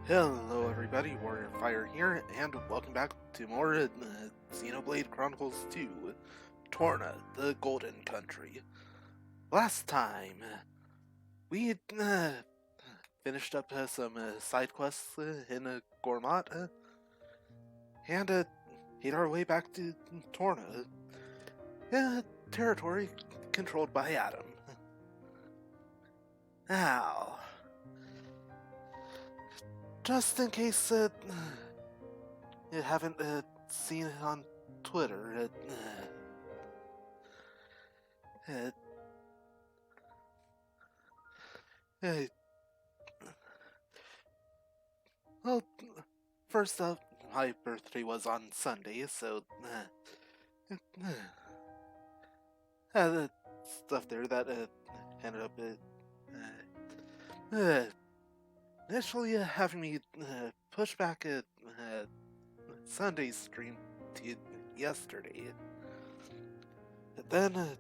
Hello everybody, Warrior Fire here, and welcome back to more Xenoblade Chronicles 2, Torna, the Golden Country. Last time, we finished up some side quests in Gormat, and made our way back to Torna, territory controlled by Adam. Now, just in case you haven't seen it on Twitter, well, first up, my birthday was on Sunday, so the stuff there that ended up initially having me push back a Sunday stream to yesterday. But then,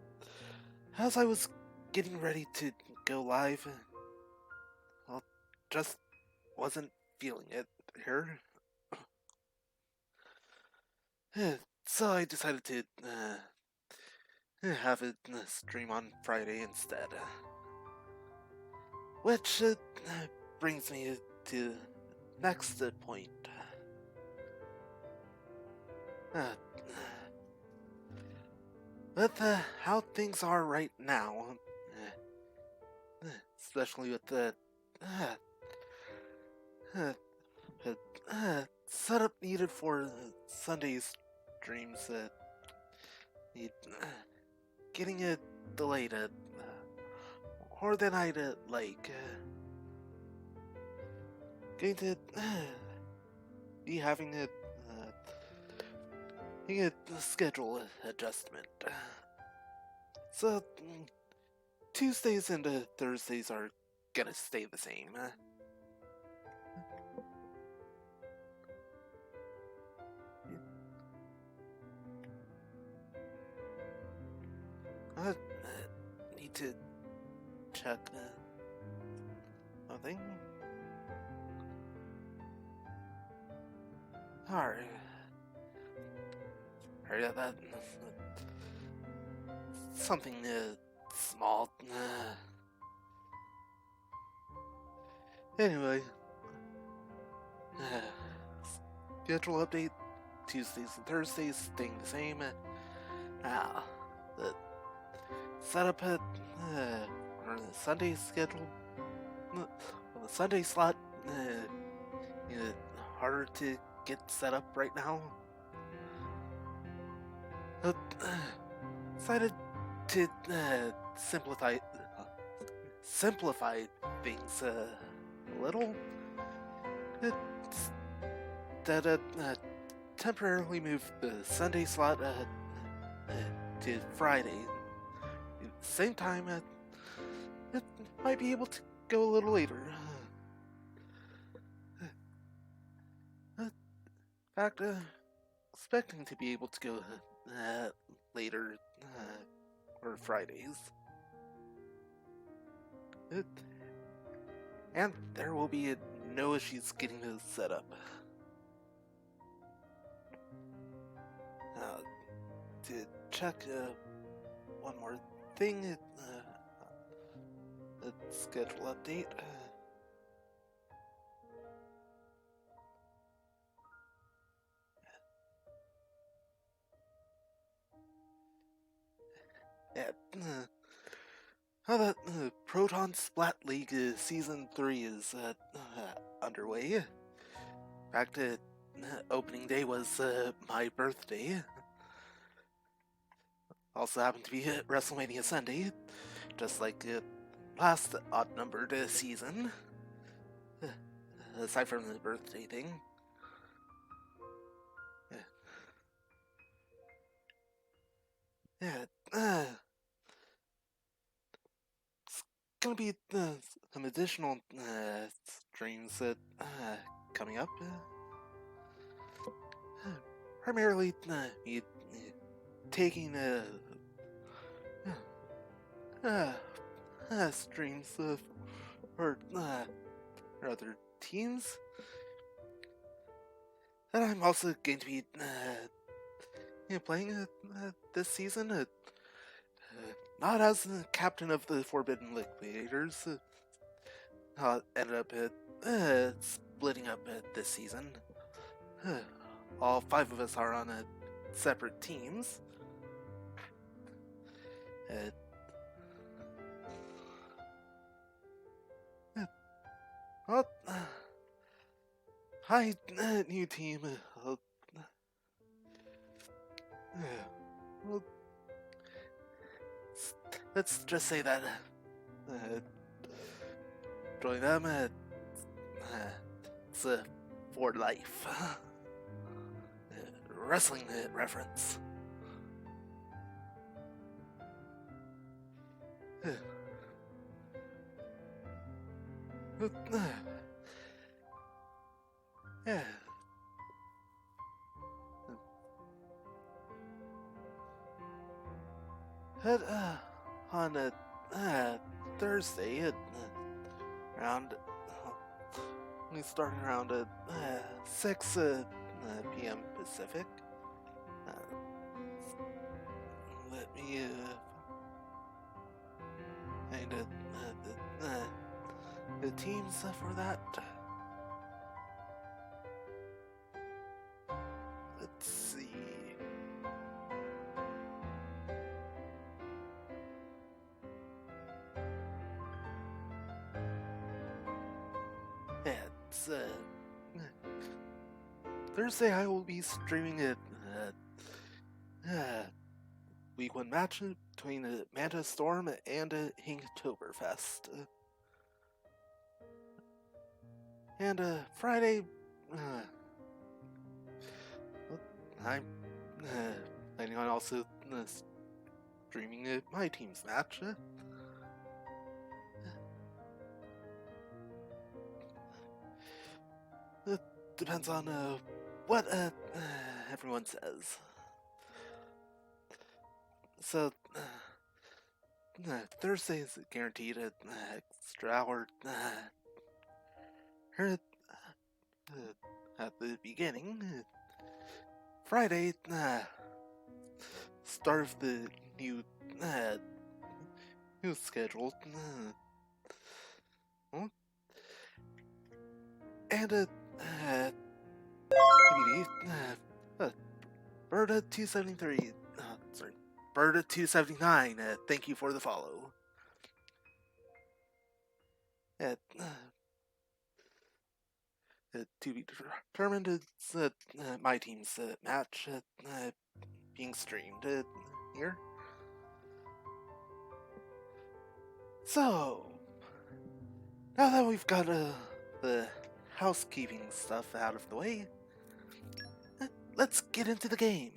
as I was getting ready to go live, well, just wasn't feeling it here. So I decided to have it stream on Friday instead. Which brings me to the next point. With how things are right now, especially with the setup needed for Sunday's streams, getting it delayed more than I'd like. Going to be having a schedule adjustment. So Tuesdays and Thursdays are gonna stay the same. I need to check something. Alright. That something small. Anyway, schedule update. Tuesdays and Thursdays staying the same. The setup at or the Sunday schedule. The Sunday slot harder to get set up right now. Decided to simplify things a little. That temporarily moved the Sunday slot to Friday. At the same time, it might be able to go a little later. In fact, expecting to be able to go later or Fridays. And there will be no issues getting this set up. To check one more thing, schedule update. How that Proton Splat League Season 3 is underway. In fact, opening day was my birthday. Also happened to be WrestleMania Sunday, just like last odd-numbered season. Aside from the birthday thing. It's gonna be some additional streams coming up. Primarily me taking streams or rather teams. And I'm also going to be playing this season. Not as the captain of the Forbidden Liquidators. Ended up splitting up this season. All 5 of us are on separate teams. Well, hi, new team. Well, let's just say that join them. It's for life. Wrestling reference. Yeah. On Thursday at around we started around 6 p.m. Pacific. Let me find the teams for that. Let's see. It's Thursday. I will be streaming it. Week 1 match between Manta Storm and Inktoberfest. And Friday, I'm planning on also streaming my team's match. It depends on what everyone says. So, Thursday is guaranteed an extra hour here at the beginning. Friday, start of the new schedule. And Berta 273. Sorry. Berta 279, thank you for the follow. To be determined, it's my team's match being streamed here. So, now that we've got the housekeeping stuff out of the way, let's get into the game.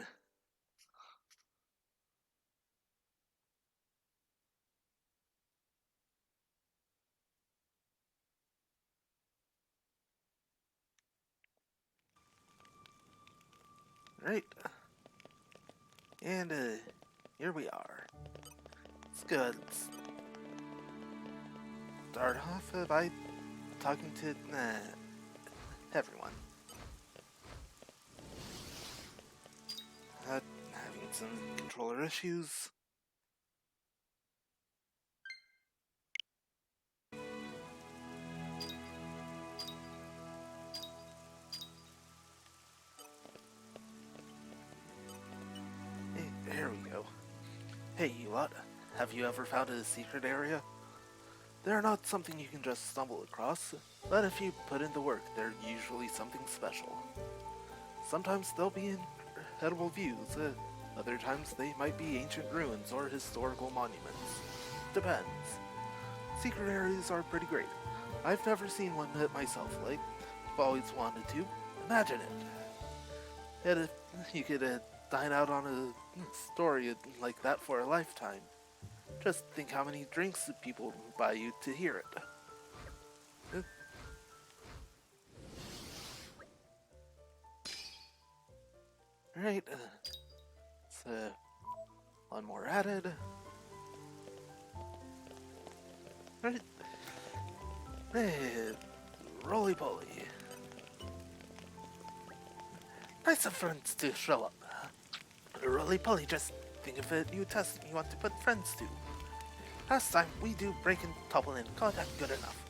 Right, and here we are. It's good. Let's start off by talking to everyone. Having some controller issues. Here we go. Hey, you lot. Have you ever found a secret area? They're not something you can just stumble across, but if you put in the work, they're usually something special. Sometimes they'll be incredible views, other times they might be ancient ruins or historical monuments. Depends. Secret areas are pretty great. I've never seen one myself, like, I've always wanted to. Imagine it. And if you could dine out on a story like that for a lifetime. Just think how many drinks people would buy you to hear it. Alright, so one more added. Alright, roly-poly. Nice of friends to show up. Roly-poly, just think of a new test you want to put friends to. Last time we do break and topple and call that good enough.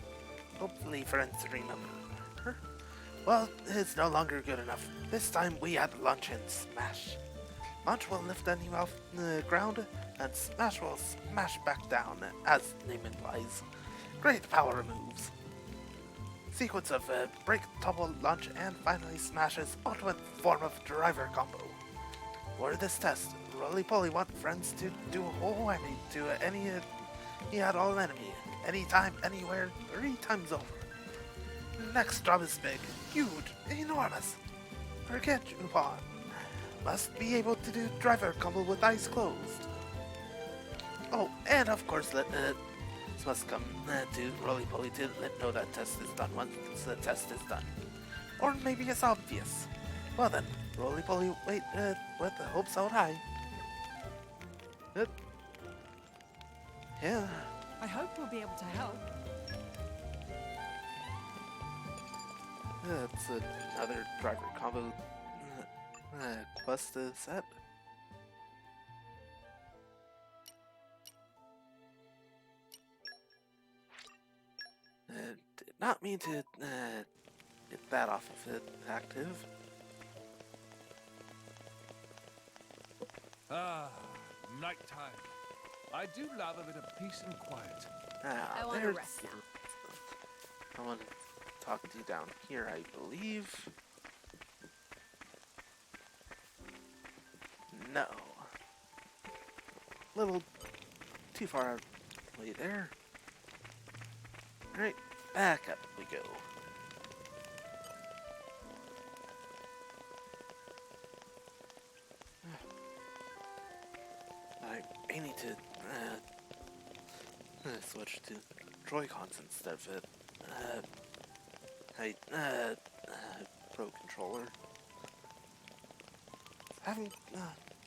Hopefully friends remember. Well, it's no longer good enough. This time we add launch and smash. Launch will lift any off the ground, and smash will smash back down, as name implies. Great power moves. Sequence of break, topple, launch, and finally smashes ultimate form of driver combo. For this test, Roly-Poly want friends to do a whole whammy to any all enemy, anytime, anywhere, 3 times over. Next job is big, huge, enormous. Forget Jupon. Must be able to do driver combo with eyes closed. Oh, and of course, this must come to Roly-Poly to know that test is done once the test is done. Or maybe it's obvious. Well then, Roly-Poly wait with the hopes out high. Yeah. I hope we'll be able to help. That's another driver combo quest set. Did not mean to get that off of it active. Ah, nighttime. I do love a bit of peace and quiet. Ah, I want to rest now. I want to talk to you down here, I believe. No. Little too far away there. Alright, back up we go. I need to switch to Joy-Cons instead of it. Pro controller. Having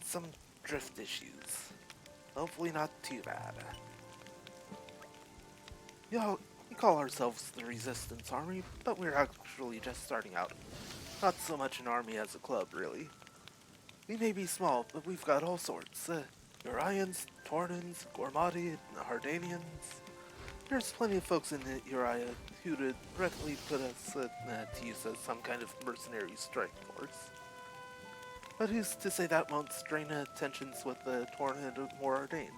some drift issues. Hopefully not too bad. We call ourselves the Resistance Army, but we're actually just starting out. Not so much an army as a club, really. We may be small, but we've got all sorts. Urians, Tornans, Gormati, Hardanians. There's plenty of folks in Uriah who'd directly put us to use as some kind of mercenary strike force. But who's to say that won't strain tensions with Torna and Mordane?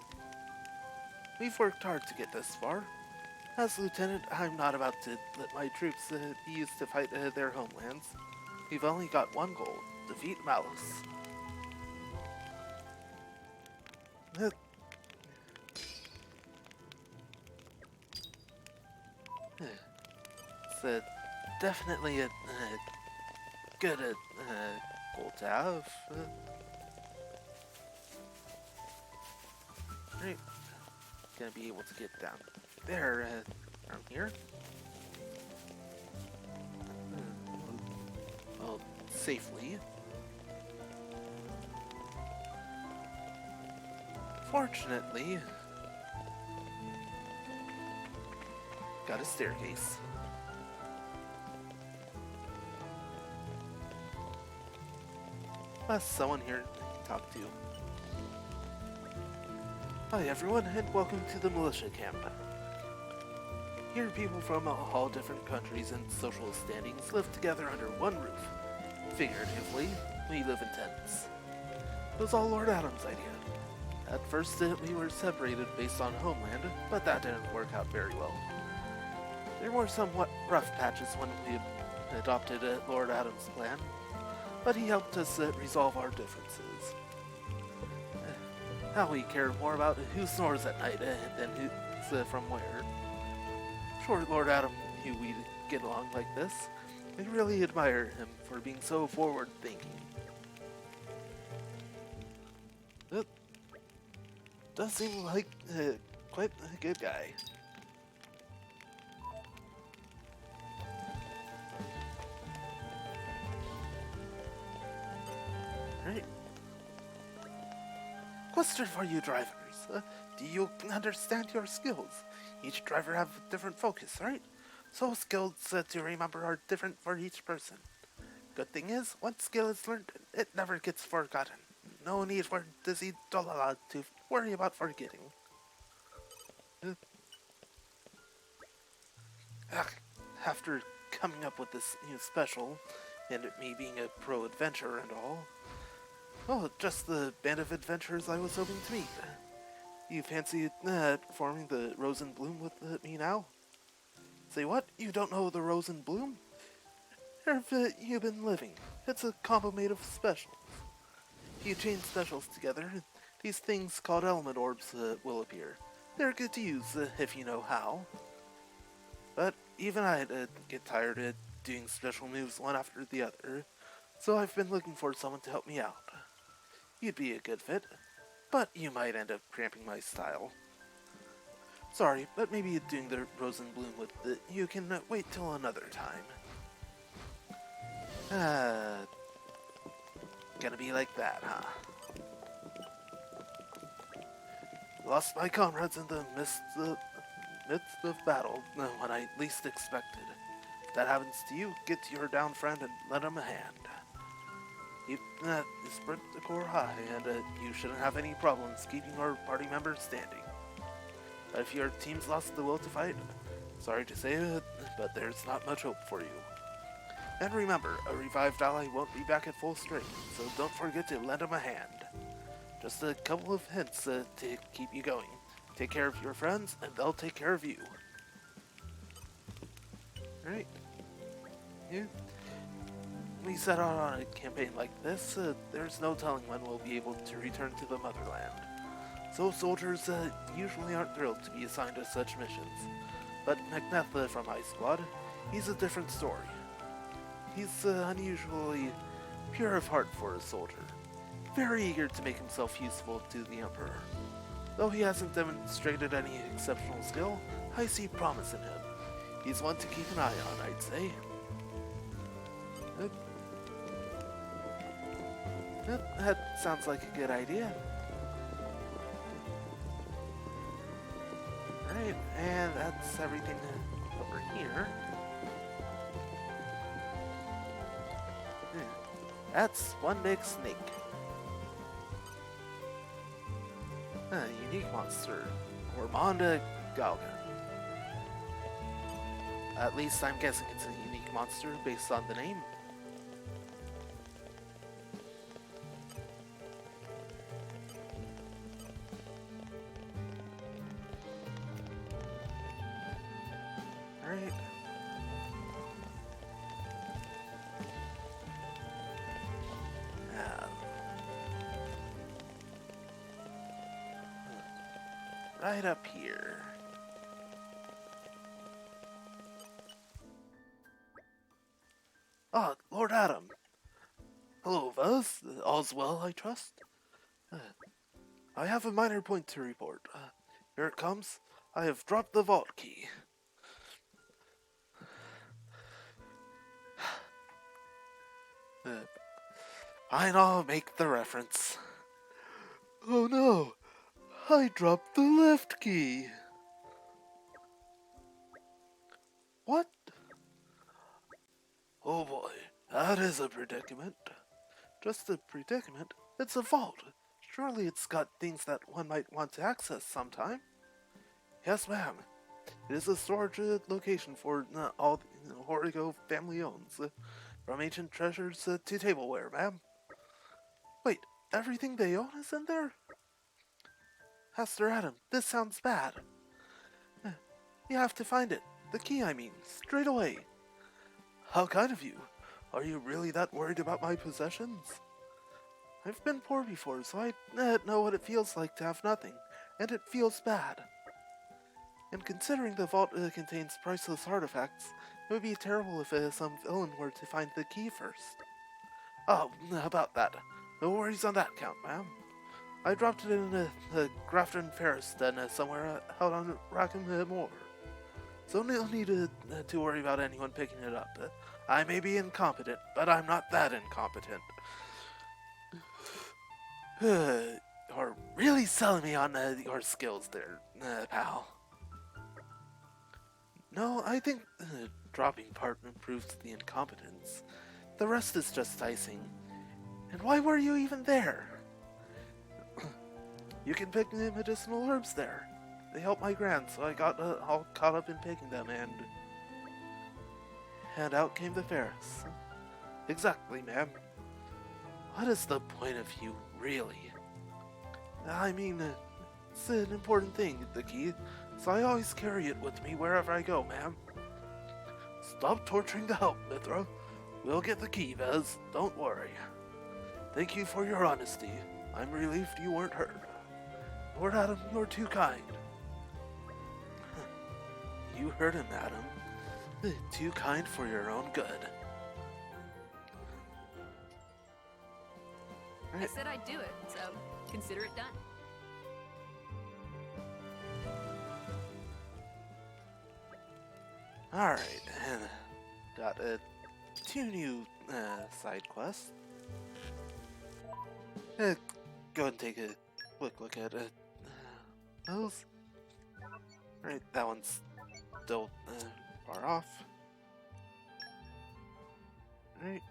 We've worked hard to get this far. As Lieutenant, I'm not about to let my troops be used to fight their homelands. We've only got one goal: defeat Malice. It's definitely a good goal to have. Right, gonna be able to get down there from here. Well, safely. Fortunately, got a staircase. Plus someone here to talk to. Hi everyone, and welcome to the militia camp. Here people from all different countries and social standings live together under one roof. Figuratively, we live in tents. It was all Lord Adam's idea. At first we were separated based on homeland, but that didn't work out very well. There were somewhat rough patches when we adopted Lord Adam's plan, but he helped us resolve our differences. Now we care more about who snores at night than who's from where. Sure, Lord Adam knew we'd get along like this. I really admire him for being so forward-thinking. It does seem like quite a good guy. Right. Question for you drivers. Do you understand your skills? Each driver have a different focus, right? So skills to remember are different for each person. Good thing is, once skill is learned, it never gets forgotten. No need for Dizzy Dolala to worry about forgetting. Ugh, after coming up with this new special, and me being a pro adventurer and all, well, just the band of adventurers I was hoping to meet. You fancy forming the Rose and Bloom with me now? Say what? You don't know the Rose and Bloom? Where have you been living? It's a combo made of specials. If you chain specials together, these things called element orbs will appear. They're good to use if you know how. But even I'd get tired of doing special moves one after the other, so I've been looking for someone to help me out. You'd be a good fit, but you might end up cramping my style. Sorry, but maybe doing the Rose and Bloom with you can wait till another time. Gonna be like that, huh? Lost my comrades in the midst of battle when I least expected. If that happens to you, get to your down friend and lend him a hand. Keep sprint the core high, and you shouldn't have any problems keeping our party members standing. But if your team's lost the will to fight, sorry to say it, but there's not much hope for you. And remember, a revived ally won't be back at full strength, so don't forget to lend him a hand. Just a couple of hints to keep you going. Take care of your friends, and they'll take care of you. Alright. We set out on a campaign like this, there's no telling when we'll be able to return to the motherland. So soldiers usually aren't thrilled to be assigned to such missions. But Macnetha from my squad, he's a different story. He's unusually pure of heart for a soldier. Very eager to make himself useful to the Emperor. Though he hasn't demonstrated any exceptional skill, I see promise in him. He's one to keep an eye on, I'd say. That sounds like a good idea. Alright, and that's everything over here. That's one big snake. Unique monster. Ormonda Galgan. At least I'm guessing it's a unique monster based on the name. Alright. Right up here. Ah, Lord Adam. Hello, Vaz. All's well, I trust? I have a minor point to report. Here it comes. I have dropped the vault key. Fine, I'll make the reference. Oh no! I dropped the left key. What? Oh boy, that is a predicament. Just a predicament? It's a vault. Surely it's got things that one might want to access sometime. Yes, ma'am. It is a storage location for all the Horigo family owns. From ancient treasures to tableware, ma'am. Wait, everything they own is in there? Master Adam, this sounds bad. You have to find it. The key, I mean, straight away. How kind of you. Are you really that worried about my possessions? I've been poor before, so I know what it feels like to have nothing, and it feels bad. And considering the vault contains priceless artifacts, it would be terrible if some villain were to find the key first. Oh, about that. No worries on that count, ma'am. I dropped it in a Grafton Ferris den somewhere out on Rackham Moor. So no need to worry about anyone picking it up. I may be incompetent, but I'm not that incompetent. You're really selling me on your skills there, pal. No, I think the dropping part improves the incompetence. The rest is just icing. And why were you even there? You can pick the medicinal herbs there. They help my grand, so I got all caught up in picking them, and out came the Ferris. Exactly, ma'am. What is the point of you, really? I mean, it's an important thing, the key, so I always carry it with me wherever I go, ma'am. Stop torturing the help, Mithra. We'll get the key, Vez. Don't worry. Thank you for your honesty. I'm relieved you weren't hurt. Lord Adam, you're too kind. You heard him, Adam. Too kind for your own good. I said I'd do it, so consider it done. Alright, got two new side quests. Go ahead and take a quick look at those. Alright, that one's still far off. Alright.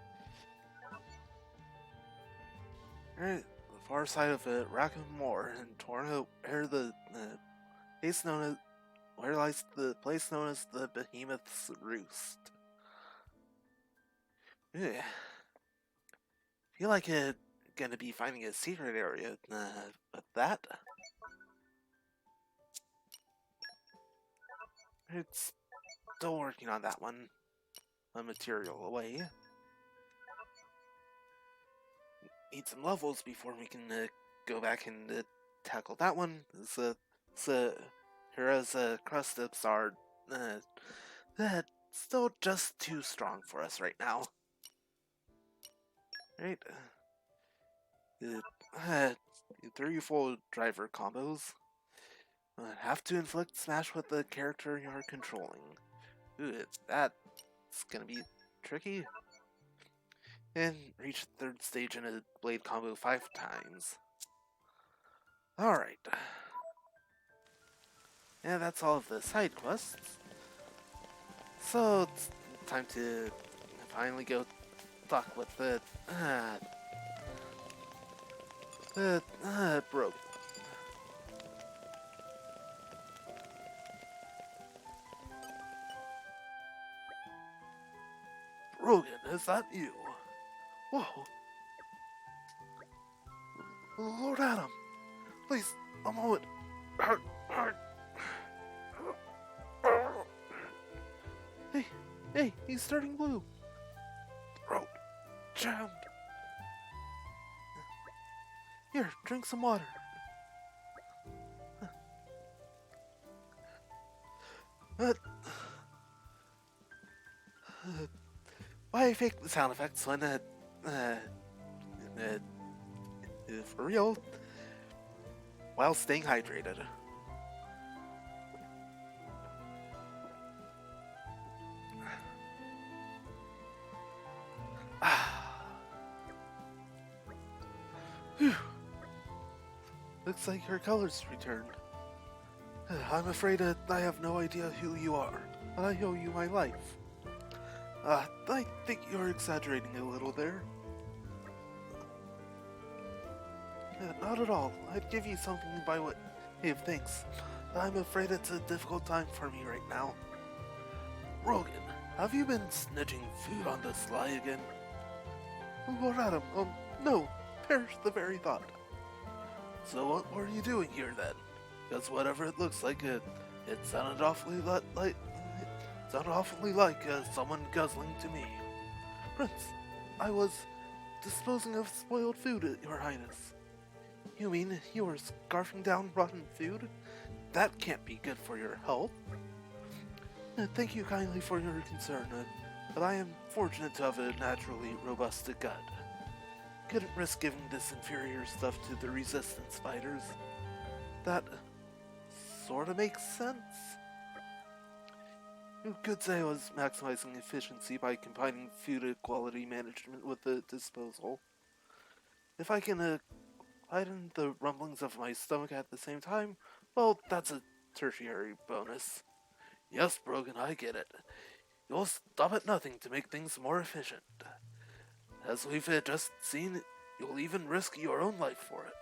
Alright, the far side of it, Rackham Moor in Torna, where the place known as where lies the place known as the Behemoth's Roost. Yeah. Feel like gonna be finding a secret area with that. It's still working on that one. A material away. Need some levels before we can go back and tackle that one. Heroes crust ups are still just too strong for us right now. Right? 3 full driver combos. Have to inflict smash with the character you're controlling. That's gonna be tricky. And reach the 3rd stage in a blade combo 5 times. Alright. Yeah, that's all of the side quests. So it's time to finally go talk with the Brogan. Brogan, is that you? Whoa. Lord Adam, please, a moment. Hey, he's turning blue. Throat jammed. Here, drink some water. Why fake the sound effects when, for real, while staying hydrated? Whew. Looks like your colors returned. I'm afraid I have no idea who you are, but I owe you my life. I think you're exaggerating a little there. Not at all. I'd give you something by way of thanks. I'm afraid it's a difficult time for me right now. Rogan, have you been snitching food on the sly again? Lord Adam, no. Perish the very thought. So what were you doing here then? Because whatever it looks like, it sounded awfully like someone guzzling to me. Prince, I was disposing of spoiled food, Your Highness. You mean you were scarfing down rotten food? That can't be good for your health. Thank you kindly for your concern, but I am fortunate to have a naturally robust gut. Couldn't risk giving this inferior stuff to the resistance fighters. That sorta makes sense. You could say I was maximizing efficiency by combining food quality management with the disposal. If I can heighten the rumblings of my stomach at the same time, well, that's a tertiary bonus. Yes, Brogan, I get it. You'll stop at nothing to make things more efficient. As we've just seen, you'll even risk your own life for it.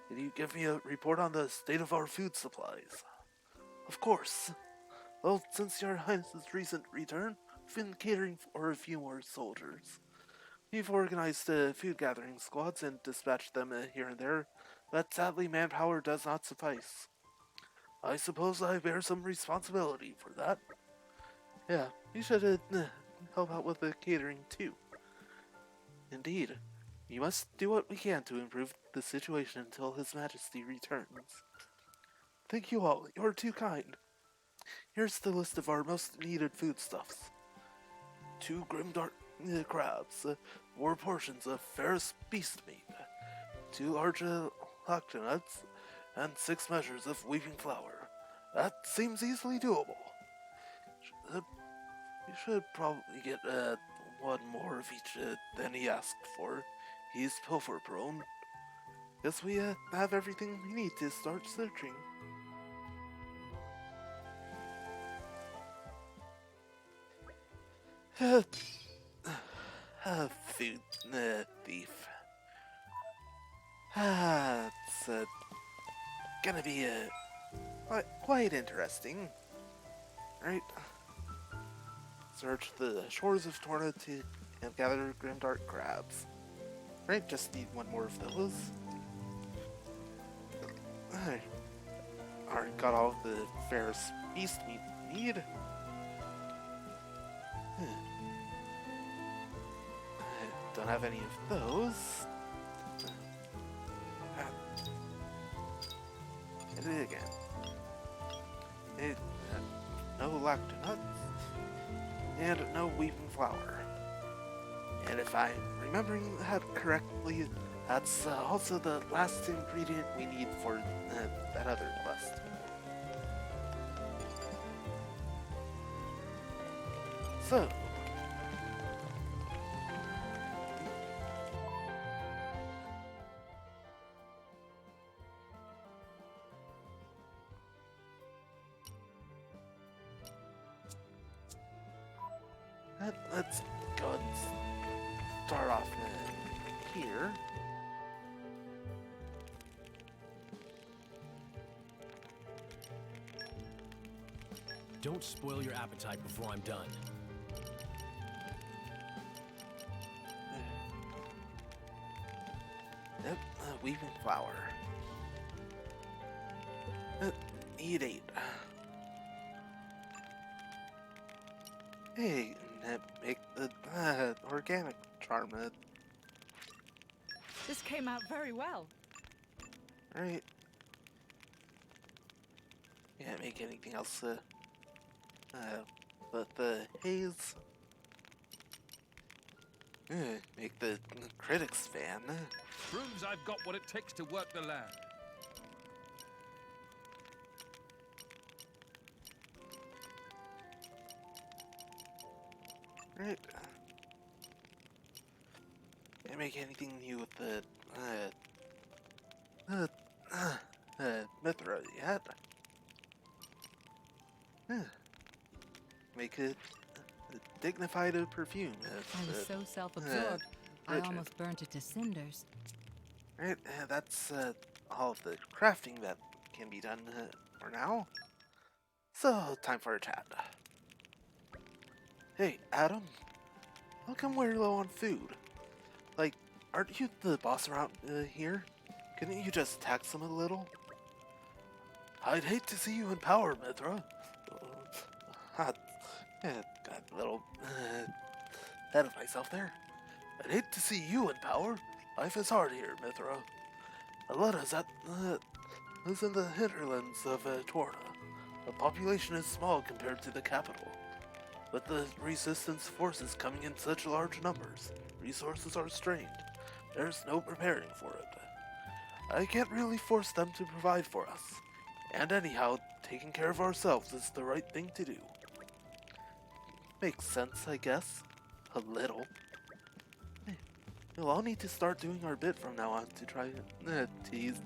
Can you give me a report on the state of our food supplies? Of course. Well, since your highness's recent return, we've been catering for a few more soldiers. We've organized food gathering squads and dispatched them here and there, but sadly manpower does not suffice. I suppose I bear some responsibility for that. Yeah, you should help out with the catering too. Indeed, we must do what we can to improve the situation until His Majesty returns. Thank you all, you're too kind. Here's the list of our most needed foodstuffs. 2 grimdark crabs, 4 portions of ferrous beast meat, 2 large lacto nuts, and 6 measures of weeping flour. That seems easily doable. You should probably get 1 more of each than he asked for. He's pilfer prone. Guess we have everything we need to start searching. Food thief. It's gonna be quite interesting, right? Search the shores of Torna and gather grimdark crabs. Right, just need 1 more of those. I already got all of the ferrous beast meat we need. I don't have any of those. Hit it again. No lacto nuts. And no weeping flour. And if I'm remembering that correctly, that's also the last ingredient we need for that other quest. So, let's go and start off here. Don't spoil your appetite before I'm done. Yep, weeping flour. Need 8. Hey, make the organic charm. This came out very well. Right. Can't make anything else. But the haze. Make the critics fan. Proves I've got what it takes to work the land. Right. Can't make anything new with the Mithra yet. Make a dignified perfume. I was so self-absorbed, I almost burnt it to cinders. Right, that's all of the crafting that can be done for now. So, time for a chat. Hey, Adam. How come we're low on food? Like, aren't you the boss around here? Couldn't you just tax them a little? I'd hate to see you in power, Mithra. Got a little ahead of myself there. I'd hate to see you in power. Life is hard here, Mithra. Aletta's lives in the hinterlands of Torna. The population is small compared to the capital. But the resistance forces coming in such large numbers. Resources are strained. There's no preparing for it. I can't really force them to provide for us. And anyhow, taking care of ourselves is the right thing to do. Makes sense, I guess. A little. We'll all need to start doing our bit from now on to try to ease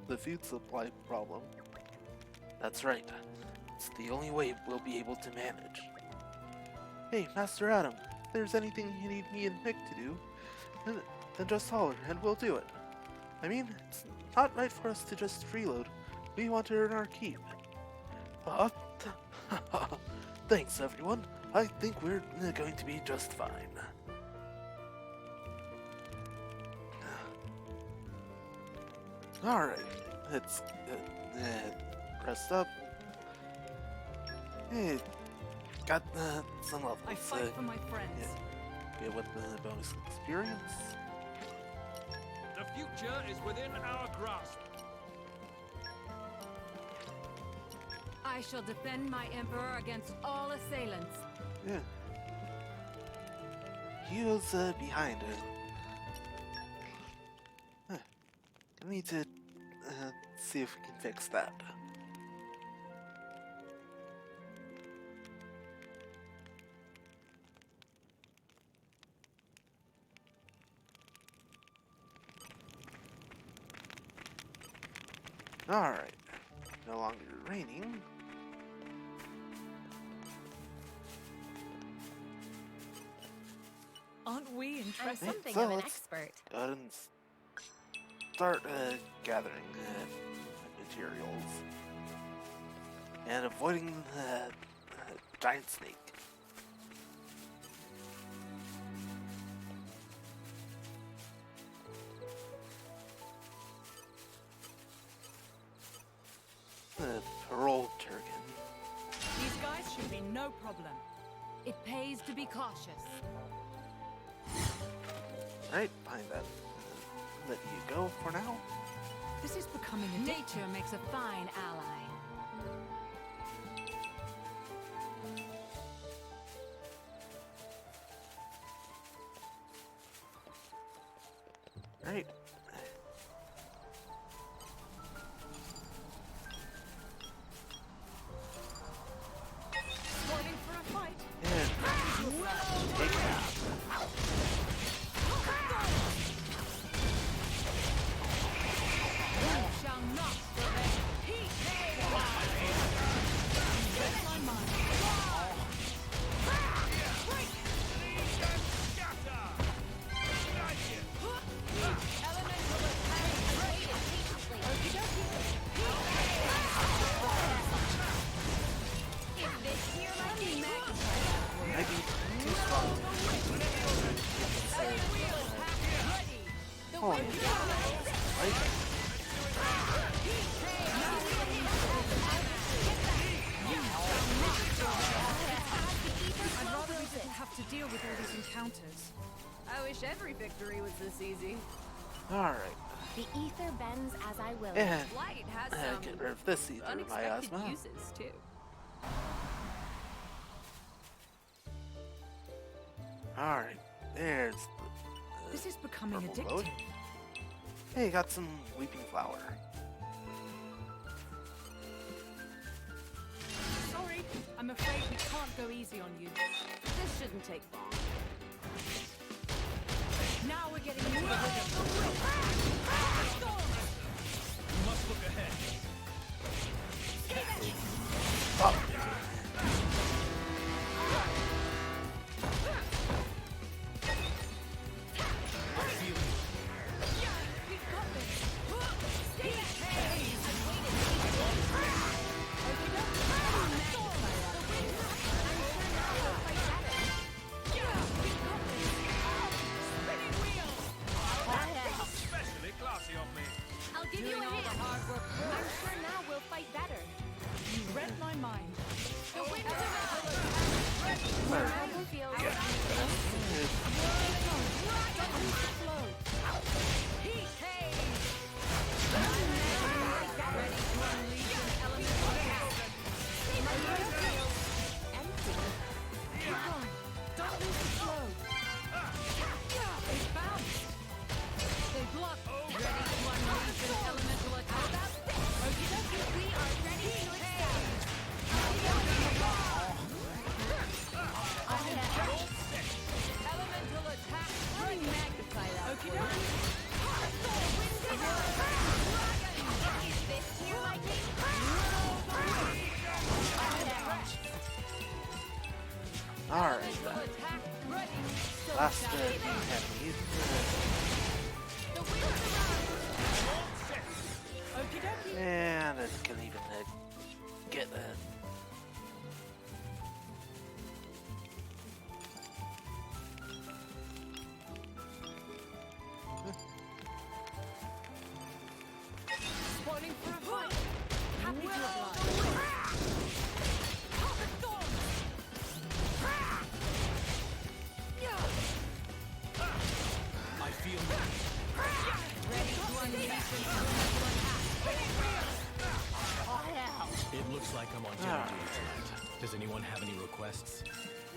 the food supply problem. That's right. It's the only way we'll be able to manage. Hey, Master Adam, if there's anything you need me and Mick to do, then just holler and we'll do it. I mean, it's not right for us to just freeload. We want to earn our keep. Thanks, everyone. I think we're going to be just fine. Alright, let's rest up. Hey, got some levels. I fight for my friends. Yeah, with the bonus experience. The future is within our grasp. I shall defend my emperor against all assailants. Yeah. He was behind it. I need to see if we can fix that. Alright. No longer raining. Aren't we I'm interested? something So of an let's expert. go ahead and start gathering materials. And avoiding the giant snake. The parole turkin. These guys should be no problem. It pays to be cautious. Right, fine that. Let you go for now. This is becoming a Nature makes a fine ally. Right. Spoiling for a fight. And take that. You shall not prevail. Read my mind. Elemental Might be too strong. Oh, right. I'd rather we didn't have to deal with all these encounters. I wish every victory was this easy. Alright. The ether bends as I will. And Light has get some rid of this ether unexpected miasma. uses too. Alright, there's This is becoming purple addictive. road. Hey, got some weeping flower. Sorry, I'm afraid we can't go easy on you. This shouldn't take long. Now we're getting into the rhythm. We must look ahead. Especially classy of me. I'll give you a Doing all the hand. hard work I'm sure now we'll fight better. You read my mind. Alright, last enemy. And it can even get that. Spoiling for a fight. Happy to oblige. I feel Ready to unleash it looks like I'm on dinner duty tonight. Does anyone have any requests?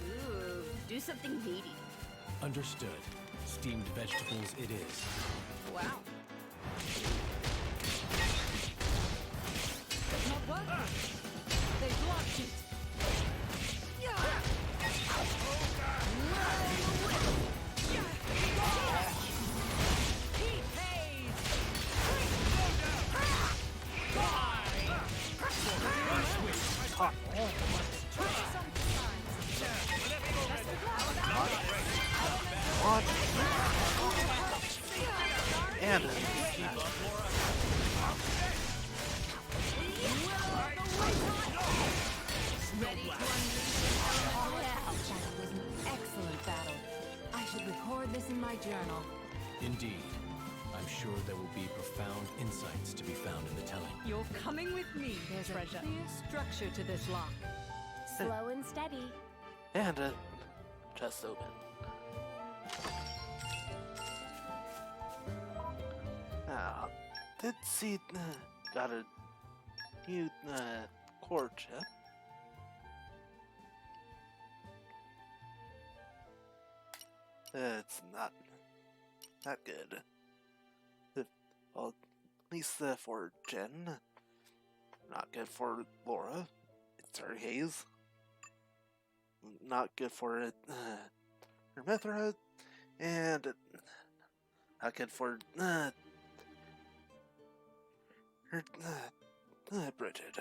Ooh, do something meaty. Understood. Steamed vegetables it is. Wow. not working. They blocked it. He pays. What? And That was an excellent battle. I should record this in my journal. Indeed. I'm sure there will be profound insights to be found in the telling. You're coming with me. There's a clear structure to this lock. Slow and steady. and chest open. Now, did see got a new core chip. It's not that good. Well, at least for Jen. Not good for Laura. It's her Haze. Not good for her Mithra. And not good for her Bridget.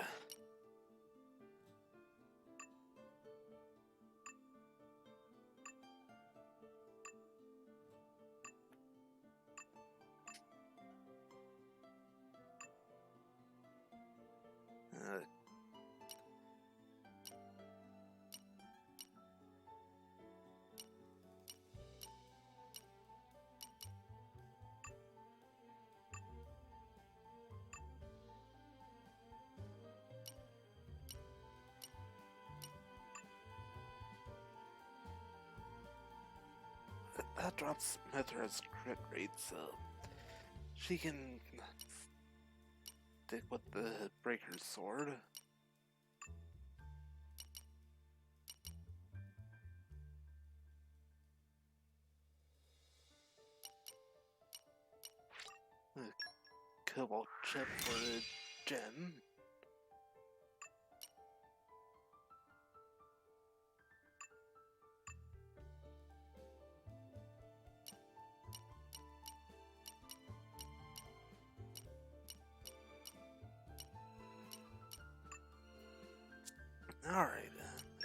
That drops Mithra's crit rate, so she can stick with the Breaker's Sword. Cobalt chip for Jen. Alright,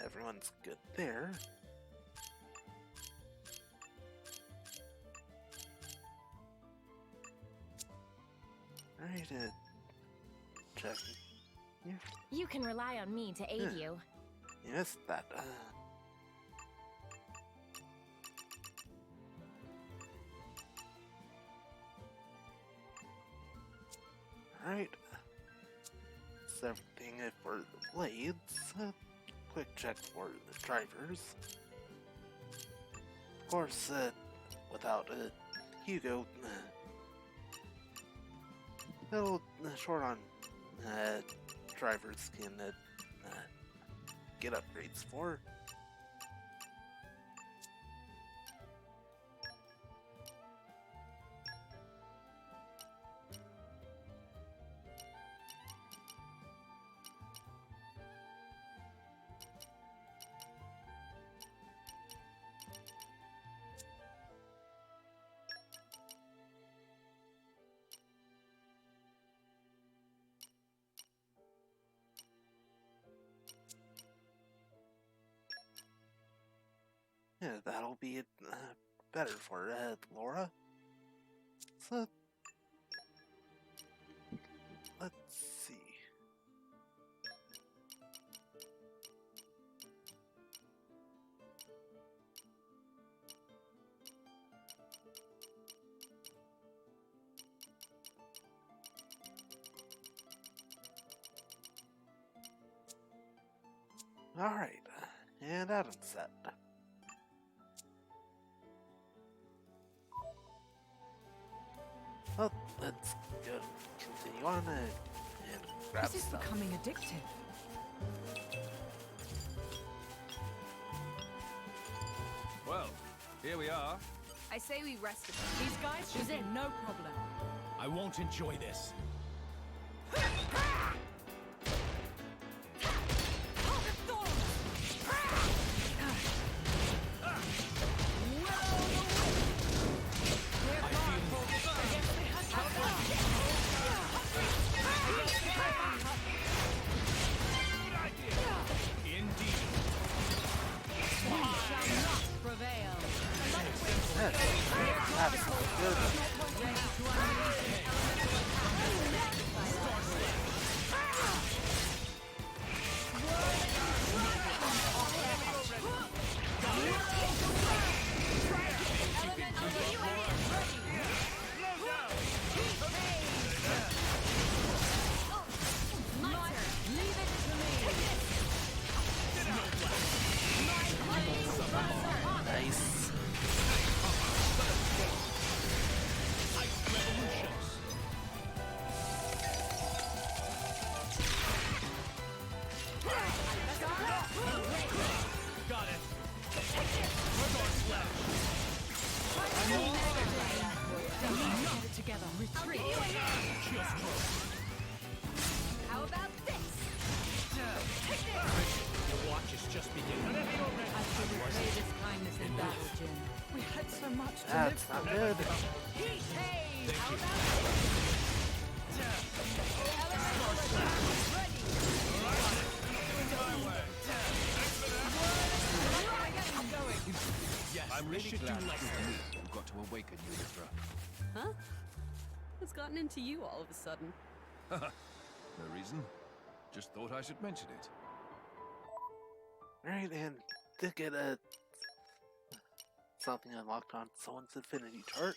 everyone's good there. Alright, check. You can rely on me to aid you. You missed that. Alright. That's everything for the blades. Quick check for the drivers. Of course, without Hugo, little short on drivers can get upgrades for. Yeah, that'll be better for Laura. So, let's see. Alright, and Adam's set. Well, let's go continue on and grab This is stuff. becoming addictive. Well, here we are. I say we rest a bit. These guys should be no problem. I won't enjoy this. That's good. Nice. Got it. Get it together. Retreat. How about this? Your watch is just beginning. I should repay this kindness in battle, Jin. We had so much to That's live not good. Hey, how about this? Yes, I'm we really should do glad less it's than me who got to awaken you, Mithra. Huh? What's gotten into you all of a sudden? No reason. Just thought I should mention it. Alright, and did get something unlocked on someone's affinity chart.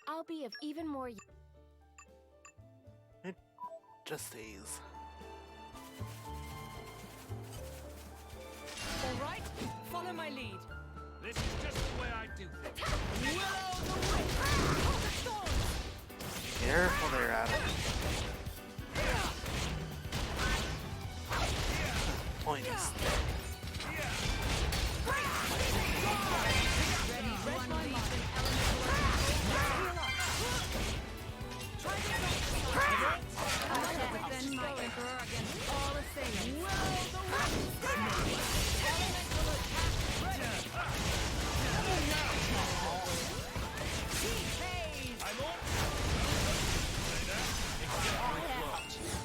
I'll be of even more It just stays. All right, follow my lead. This is just the way I do things. Careful there, Adam. Points. I shall defend my emperor against all assailants.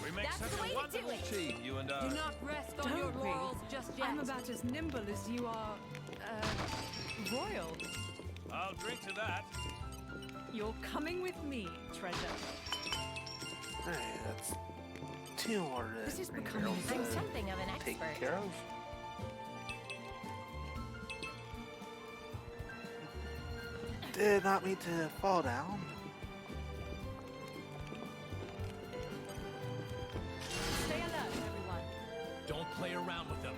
We make That's such the way a to wonderful do it. team, you and I. Do not rest on your Don't be. laurels just yet. I'm about as nimble as you are, royal. I'll drink to that. You're coming with me, treasure. Alright, that's two more This is green becoming girls I'm something of an taken expert. care of. Did not mean to fall down. Stay alert, everyone. Don't play around with them.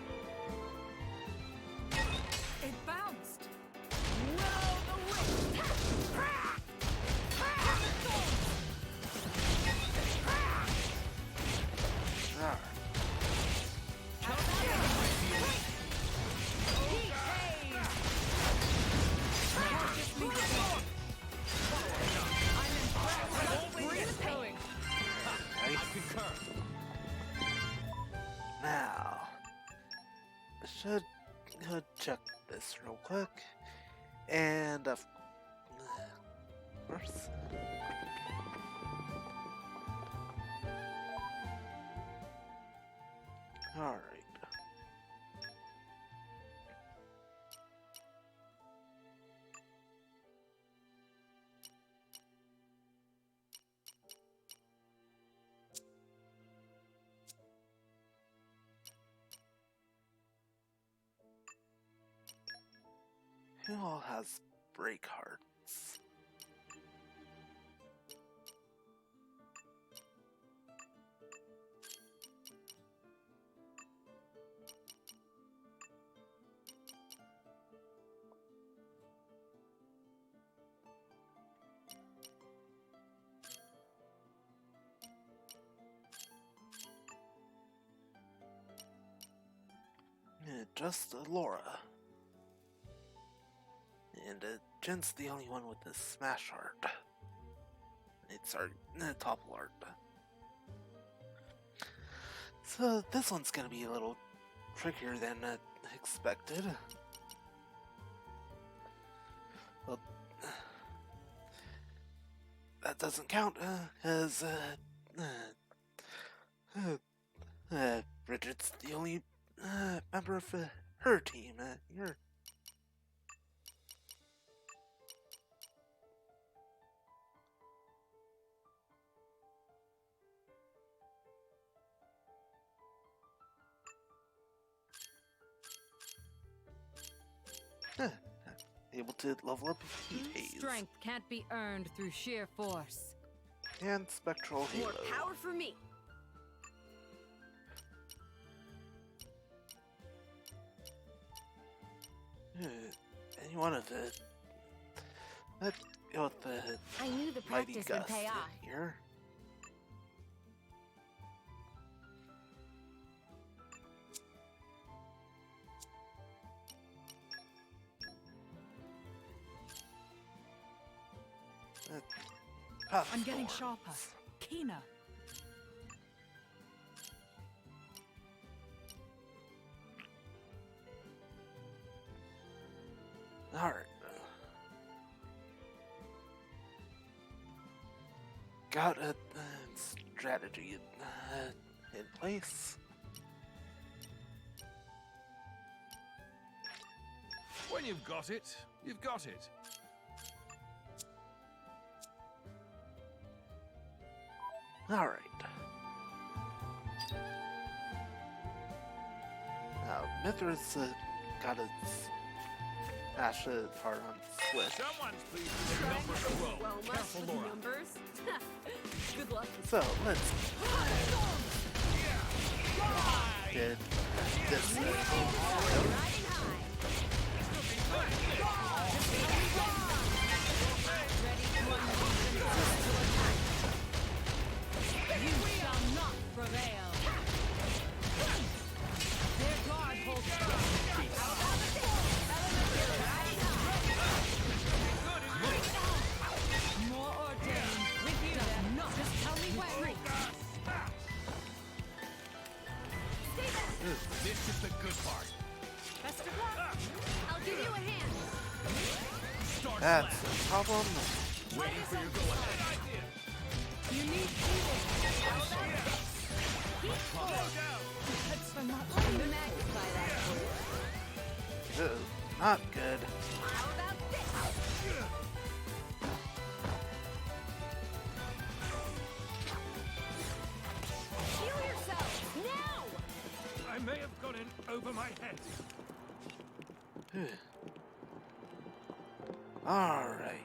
It bounced. Alright. I Nice. concur. Now, I should check this real quick. And of course, all right. Who all has break hearts? Just Laura. And Jen's the only one with the smash heart. It's our topple art. So this one's gonna be a little trickier than expected. Well, that doesn't count as Bridget's the only member of her team. You're able to level up Heat Haze Strength can't be earned through sheer force. and Spectral Halo. More power for me. Any one of the let's go with the I knew the Mighty practice would Gust pay off. here. Path I'm getting Thorns. sharper, keener. Alright. Got a strategy in place. When you've got it, you've got it. Alright. Now, Mithras got a smash part on Switch. Someone's pleased with their number in a row. Well, much Careful, with Laura. numbers. Good luck. So, let's get this Riding high. You shall not prevail. Their guard holds more ordained. Does not just tell me when. This is the good part. Best of luck. I'll give you a hand. Start That's slash. the problem. Waiting for your go-ahead. You need healing. Let me magnify that for you. Not good. How about this? Heal yourself now. I may have gone in over my head. Alright.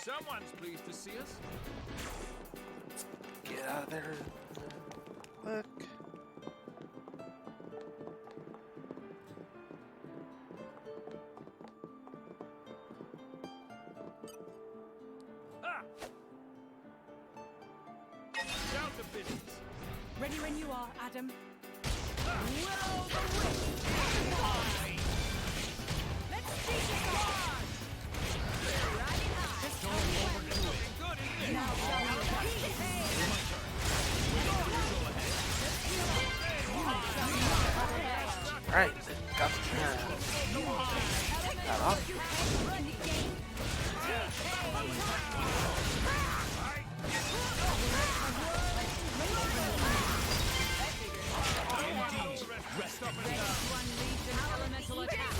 Someone's pleased to see us. Get out of there. Quick. Ah! Down to business. Ready when you are, Adam. Will the wind. Let's see this on. Riding high. Good, isn't it? Now shall we Alright, got that off. Rest up and Ready down. to unleash an elemental attack.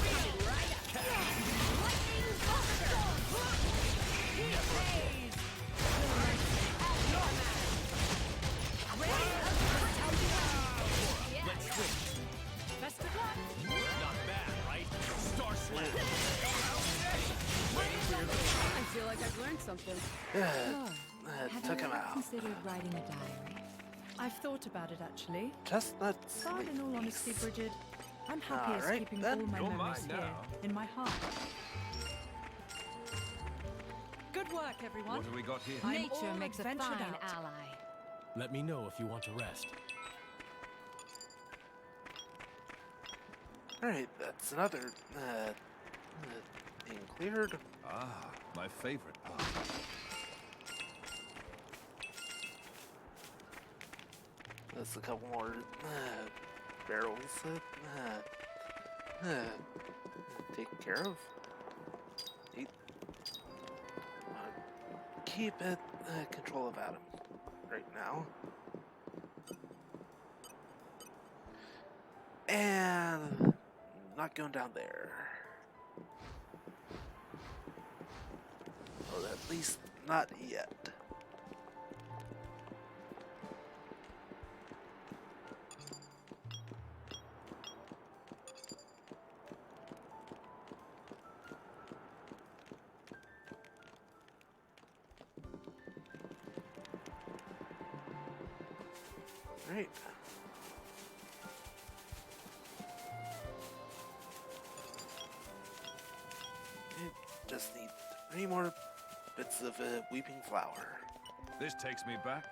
Ready Have took you him ever out. considered writing a diary? I've thought about it actually. Chestnuts. But in all honesty, Bridget, I'm happiest Alright, keeping then. all my You're memories mine here, now. in my heart. Good work, everyone. What have we got here? I'm Nature all makes a adventured fine out. ally. Let me know if you want to rest. Alright, that's another thing cleared. Ah, my favorite part. There's a couple more barrels taken care of. Keep it control of Adam right now. And not going down there. Well, at least not yet. Right. Just need 3 more bits of weeping flower. This takes me back.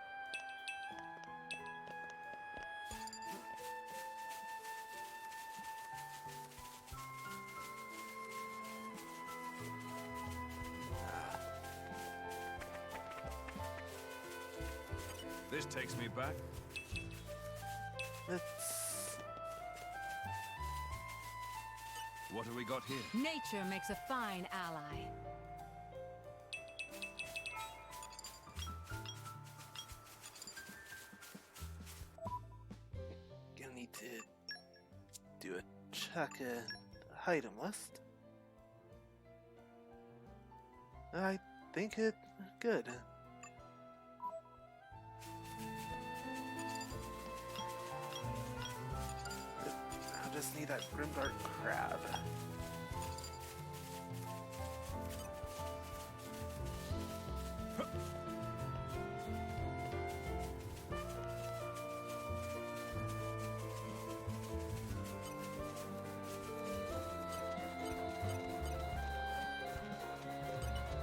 This takes me back. Let's... What have we got here? Nature makes a fine ally. Gonna need to do a check item list. I think it good. I just need that Grimdark crab.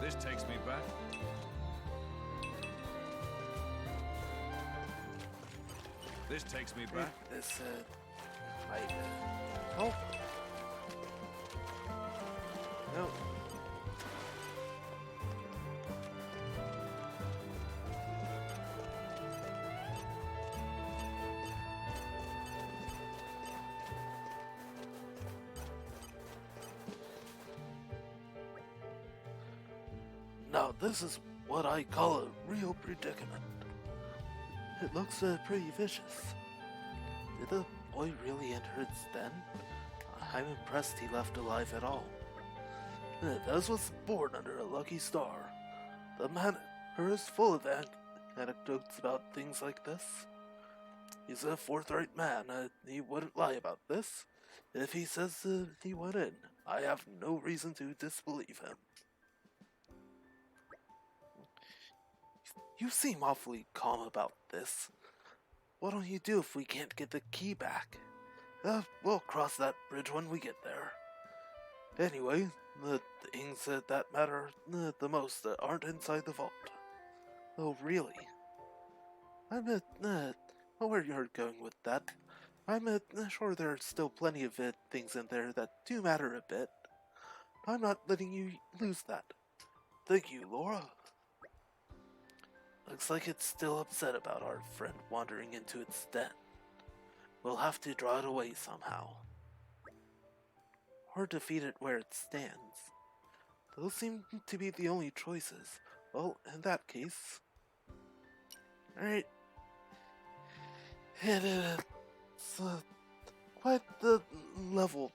This takes me back. This takes me back. This might help. No. Now this is what I call a real predicament. It looks pretty vicious. Did the boy really enter its den? I'm impressed he left alive at all. Thus was born under a lucky star. The manor is full of anecdotes about things like this. He's a forthright man. He wouldn't lie about this. If he says he went in, I have no reason to disbelieve him. You seem awfully calm about this. What don't you do if we can't get the key back? We'll cross that bridge when we get there. Anyway, the things that matter the most aren't inside the vault. Oh, really? I'm where you're going with that. I'm sure there are still plenty of things in there that do matter a bit. I'm not letting you lose that. Thank you, Laura. Looks like it's still upset about our friend wandering into its den. We'll have to draw it away somehow. Or defeat it where it stands. Those seem to be the only choices. Well, in that case... Alright. And it's quite the level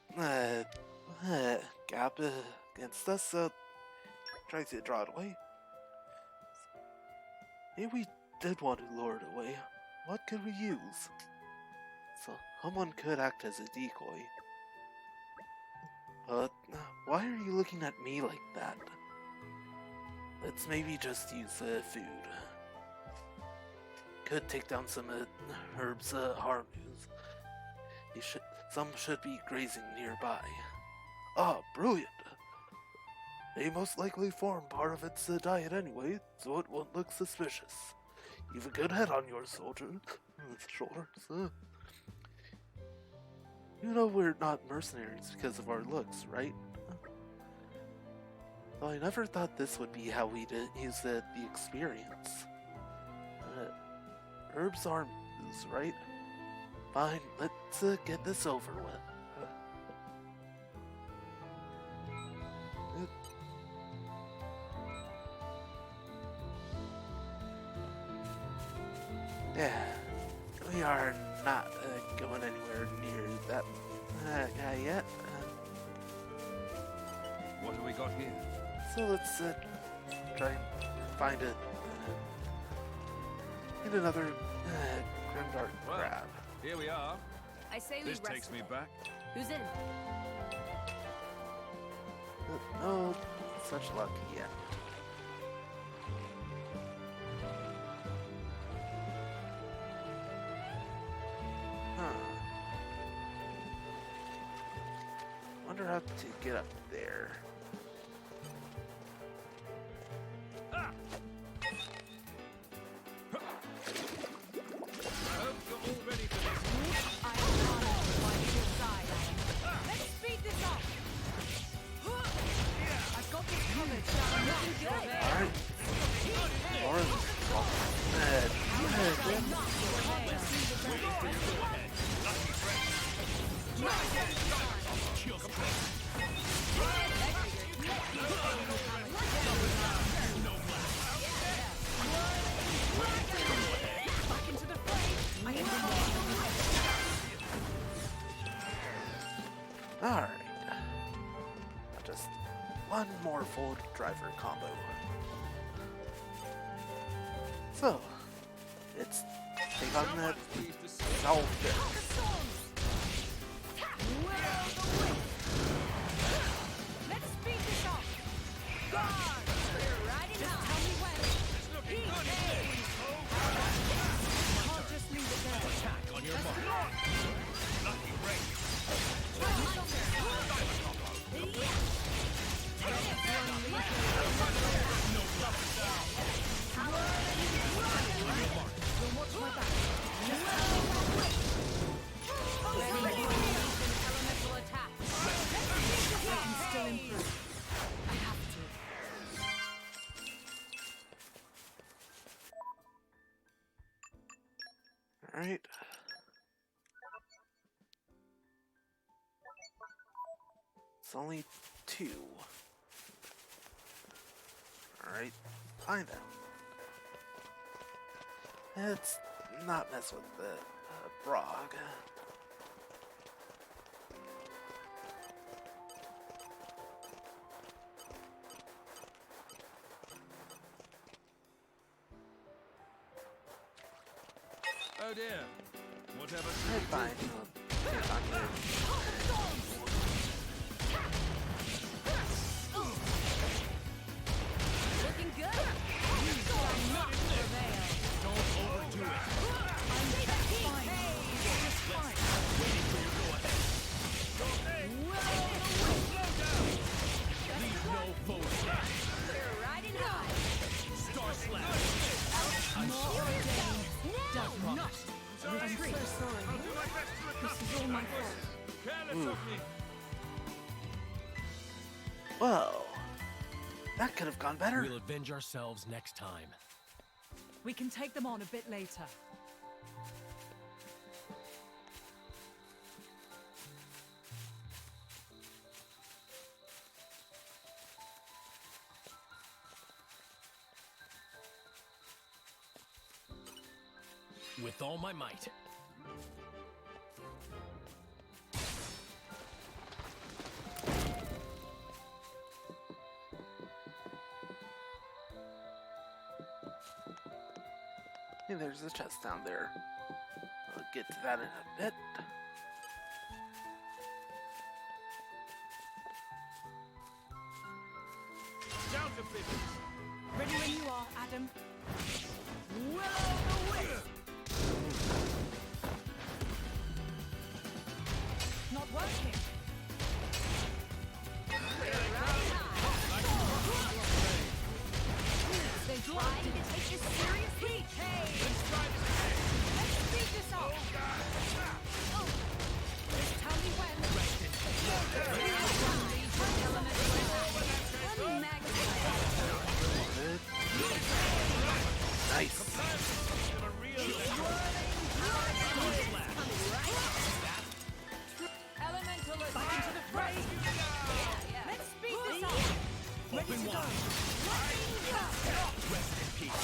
gap against us, so try to draw it away. Maybe we did want to lure it away. What could we use? So someone could act as a decoy. But why are you looking at me like that? let's maybe just use food. Could take down some herbs, harmonies. Some should be grazing nearby. Ah, brilliant! They most likely form part of its diet anyway, so it won't look suspicious. You've a good head on your shoulders. You know we're not mercenaries because of our looks, right? Though I never thought this would be how we'd use the experience. Herbs aren't booze, right? Fine, let's get this over with. Yeah, we are not going anywhere near that guy yet. What have we got here? So let's try and find another grimdark Well, crab. Here we are. I say we This rest takes a me bit. back. Who's in? No such luck yet. Wonder how to get up there. I hope you're all ready for this. I am honored to find your side. Let's speed this up. I've got this covered. Looking good. Alright. Back into the fray. I am Alright. Just one more full driver combo. So, it's take on that Pleased to see Solve Let's speed this up. Guard. We're riding just tell me when. it's looking good, isn't it? Can't just leave it there. Attack on your mark. Lucky break. Watch my back. Elemental attack. I can still improve. I have to. Alright. It's only 2. Alright, find out. Let's not mess with the Brog. Oh dear. Whatever. Fine. I'm good. Looking good. You shall not prevail. Don't overdo it. I'm fine. Just fine. Waiting for your go-ahead. Leave no foes left. We're riding high. Star Slash. I'm sorry. Does not retreat. I'm so sorry. I'll do my best to This accomplish is all my my fault. wishes. Careless of me. Well, that could have gone better. We'll avenge ourselves next time. We can take them on a bit later. With all my might. Hey, there's a chest down there. I'll get to that in a bit. Down to business. Ready when you are, Adam. Will-o'-the-wisp! Not working. They trying to take this seriously? Hey! Let's speed this up! Oh. Just tell me when. Nice. Elemental back into the fray! Let's speed this up! Ready to go! Rest in peace.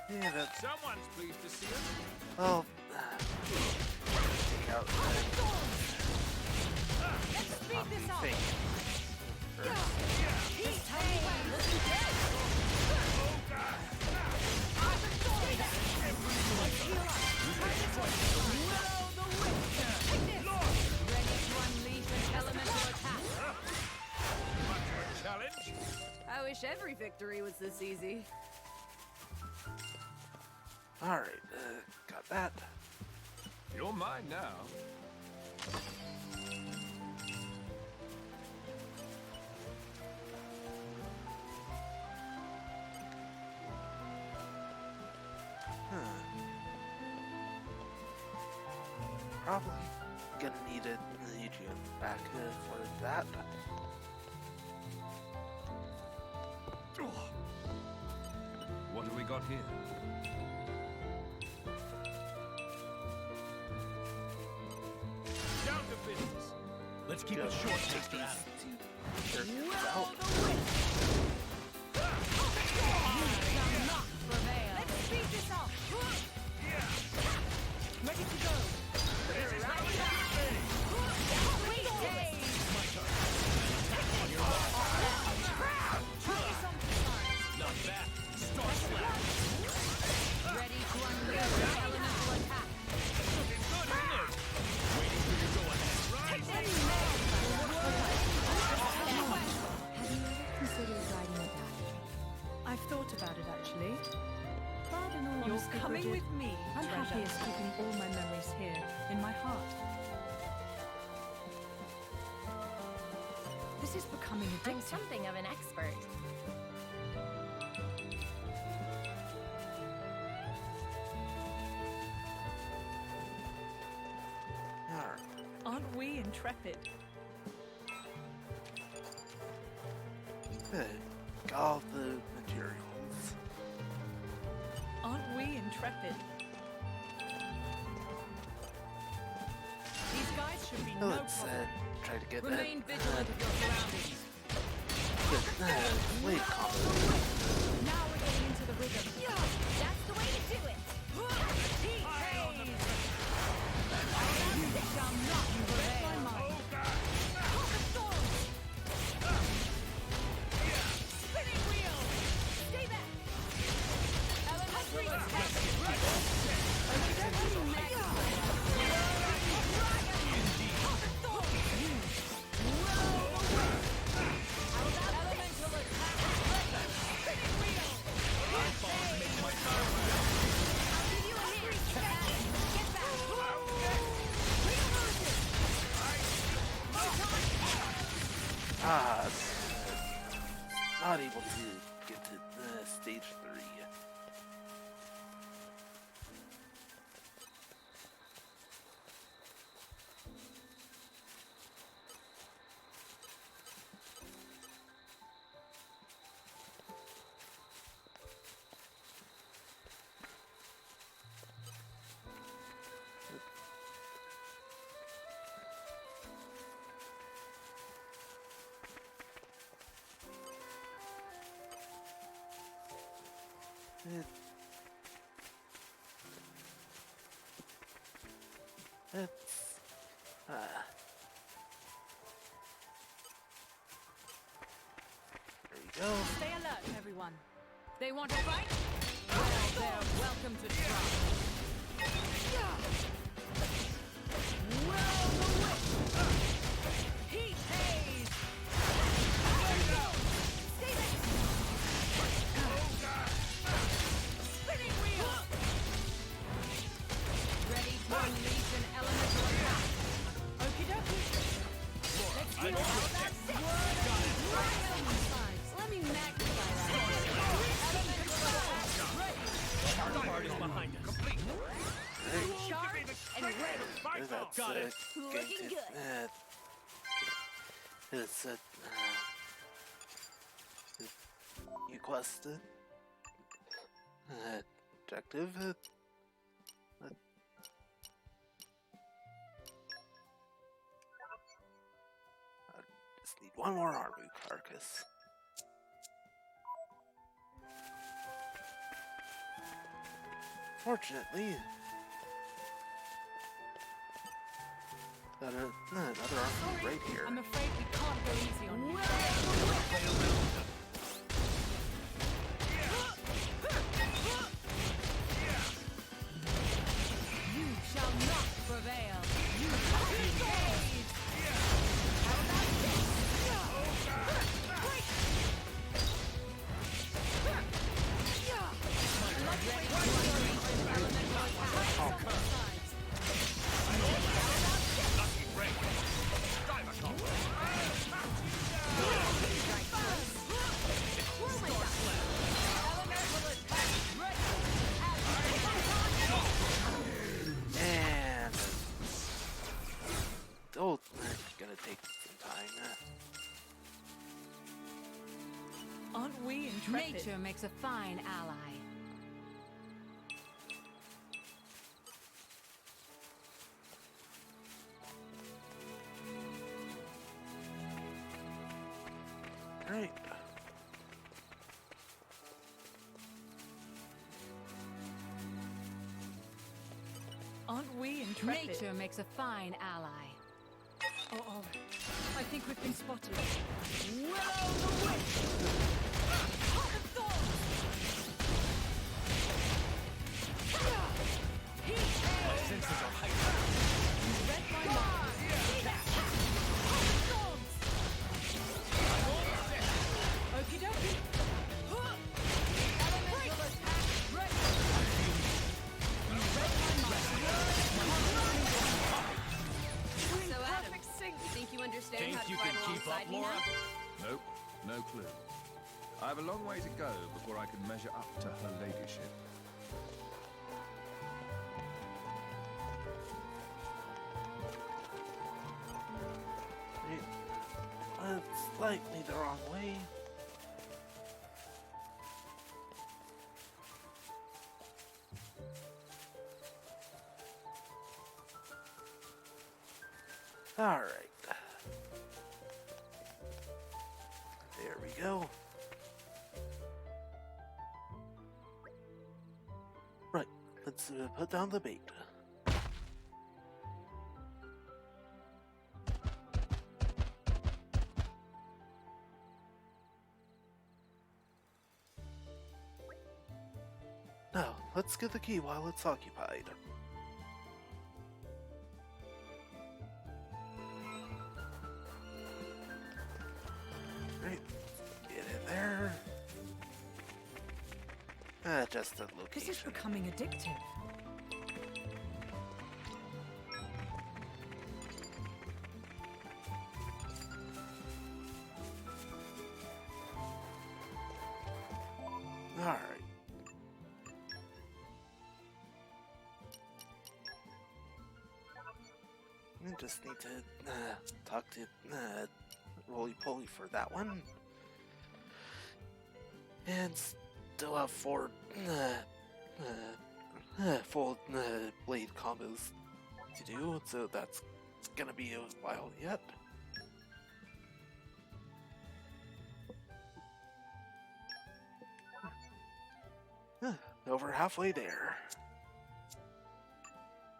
Yeah, that's Someone's pleased to see us. well. Take out Let's speed this up! thing. Just tell me when. Ready to unleash an elemental attack. Challenge? I wish every victory was this easy. Alright, got that. You're mine now. Probably gonna need you back for that. What have we got here? Down to business. Let's keep it short, Mr. Adam. Let's speed this up. Ready to go. Not bad. Star slap. Ready to unleash an elemental attack. Looking good, isn't it? Waiting for your go-ahead. Take this. Have you ever considered writing a diary? I've thought about it actually. But in all You're honesty, coming Bridget, with me, I'm treasure. happiest keeping all my memories here, in my heart. This is becoming I'm addictive. something of an expert. Alright. Aren't we intrepid? Got all the materials. Aren't we intrepid? These guys should be no Let's problem. try to get Remain vigilant of your surroundings. Blade combo. Now we're getting into the rhythm. That's the way to do it. Heat haze. Shall not prevail. Storm. Spinning wheel. Stay back. Elemental attack. Not able to get to stage 3. It's there you go. Stay alert, everyone. They want to fight? Well, they're welcome to try. Looking good. It's you quested objective. I just need one more army carcass. Fortunately, got another army right here. I'm afraid we can't go easy on you. You shall not prevail. You shall be engaged. How about this? And oh, it's gonna take some time. Aren't we intrepid? Nature makes a fine ally. Right. Aren't we intrepid? Nature makes a fine ally. Oh, I think we've been spotted. My senses are heightened. Read my mind. Okie dokie. Elemental attack. Ready. You read my mind. So Adam, you think you understand Think how to you ride can keep alongside up, me Laura? now? Nope, no clue. I have a long way to go before I can measure up to her ladyship. It's slightly the wrong way. Alright. There we go. Right, let's put down the bait. Now, let's get the key while it's occupied. Right, get in there. Just the This is location. becoming addictive. Alright. I just need to talk to Roly Poly for that one. And still have 4 full blade combos to do, so that's gonna be a while yet. Over halfway there.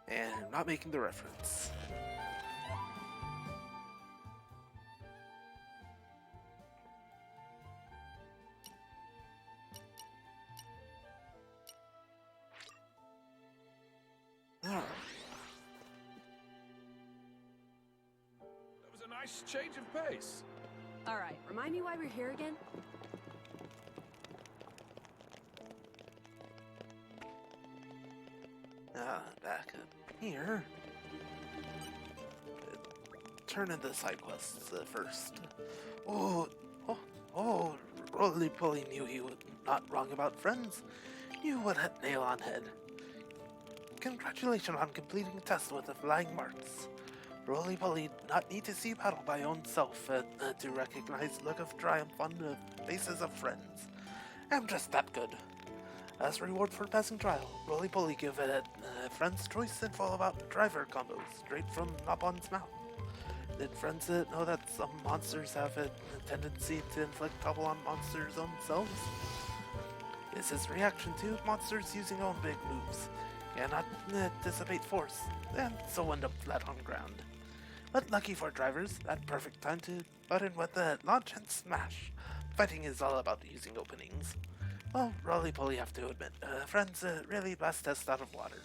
And I'm not making the reference. Alright. That was a nice change of pace. All right, remind me why we're here again? Back up here. Turn in the side quests first. Oh, Roly Poly knew he was not wrong about friends. You would hit nail on head. Congratulations on completing the test with the flying marks. Roly-poly not need to see battle by own self to recognize look of triumph on the faces of friends. I'm just that good. As reward for passing trial, Roly-poly give friends choice info about driver combos straight from Nobon's mouth. Did friends know that some monsters have a tendency to inflict trouble on monsters themselves? Is his reaction to monsters using own big moves. Cannot dissipate force, and so end up flat on ground. But lucky for drivers, that perfect time to butt in with the launch and smash. Fighting is all about using openings. Well, Roly-poly have to admit, friends really blast test out of water.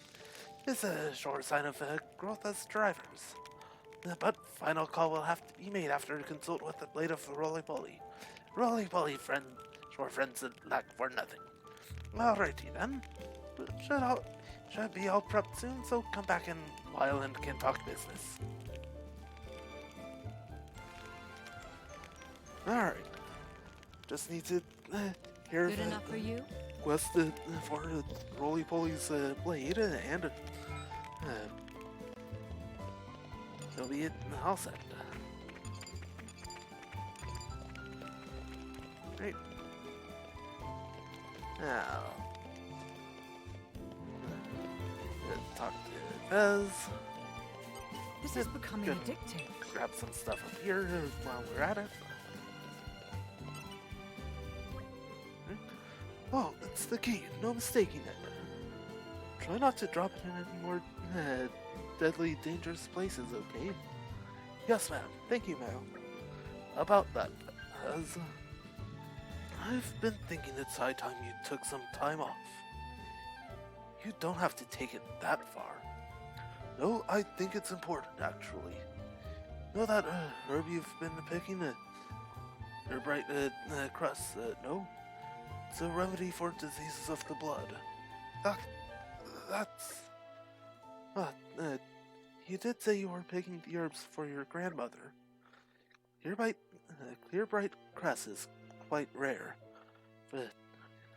It's a sure sign of growth as drivers. But final call will have to be made after consult with the blade of Roly-poly. Roly-poly friends lack for nothing. Alrighty then. Should be all prepped soon, so come back in a while and can talk business. Alright. Just need to hear Good enough for you? quest for Roly-poly's blade, and he'll be all set. Great. Now, talk to Fez. This is becoming Good. addictive. Grab some stuff up here while we're at it. Oh, that's the key. No mistaking it. Try not to drop it in any more deadly, dangerous places, okay? Yes, ma'am. Thank you, ma'am. About that, as I've been thinking it's high time you took some time off. You don't have to take it that far. No, I think it's important, actually. Know that herb you've been picking? Bright crust, no? It's a remedy for diseases of the blood. That's... you did say you were picking the herbs for your grandmother. Clear bright cress is quite rare, but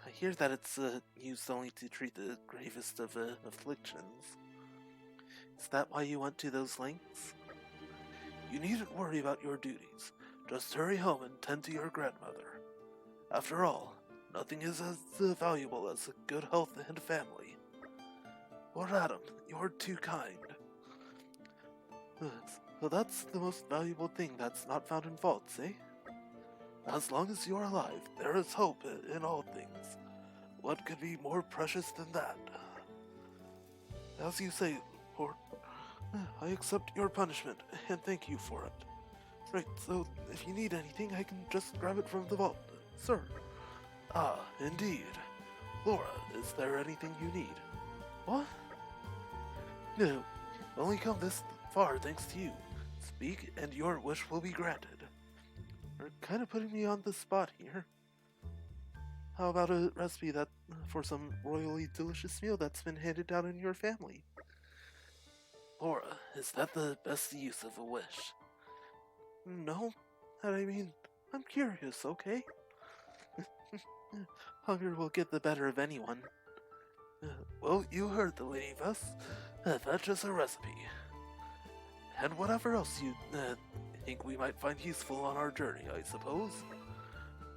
I hear that it's used only to treat the gravest of afflictions. Is that why you went to those lengths? You needn't worry about your duties. Just hurry home and tend to your grandmother. After all, nothing is as valuable as good health and family. Lord Adam, you're too kind. So that's the most valuable thing that's not found in vaults, eh? As long as you're alive, there is hope in all things. What could be more precious than that? As you say, Lord, I accept your punishment and thank you for it. Right, so if you need anything, I can just grab it from the vault, sir. Ah, indeed. Laura, is there anything you need? What? No, only come this far thanks to you. Speak, and your wish will be granted. You're kind of putting me on the spot here. How about a recipe for some royally delicious meal that's been handed down in your family? Laura, is that the best use of a wish? No, I mean, I'm curious, okay? Hunger will get the better of anyone. Well, you heard the lady, Vess. That's just a recipe. And whatever else you think we might find useful on our journey, I suppose.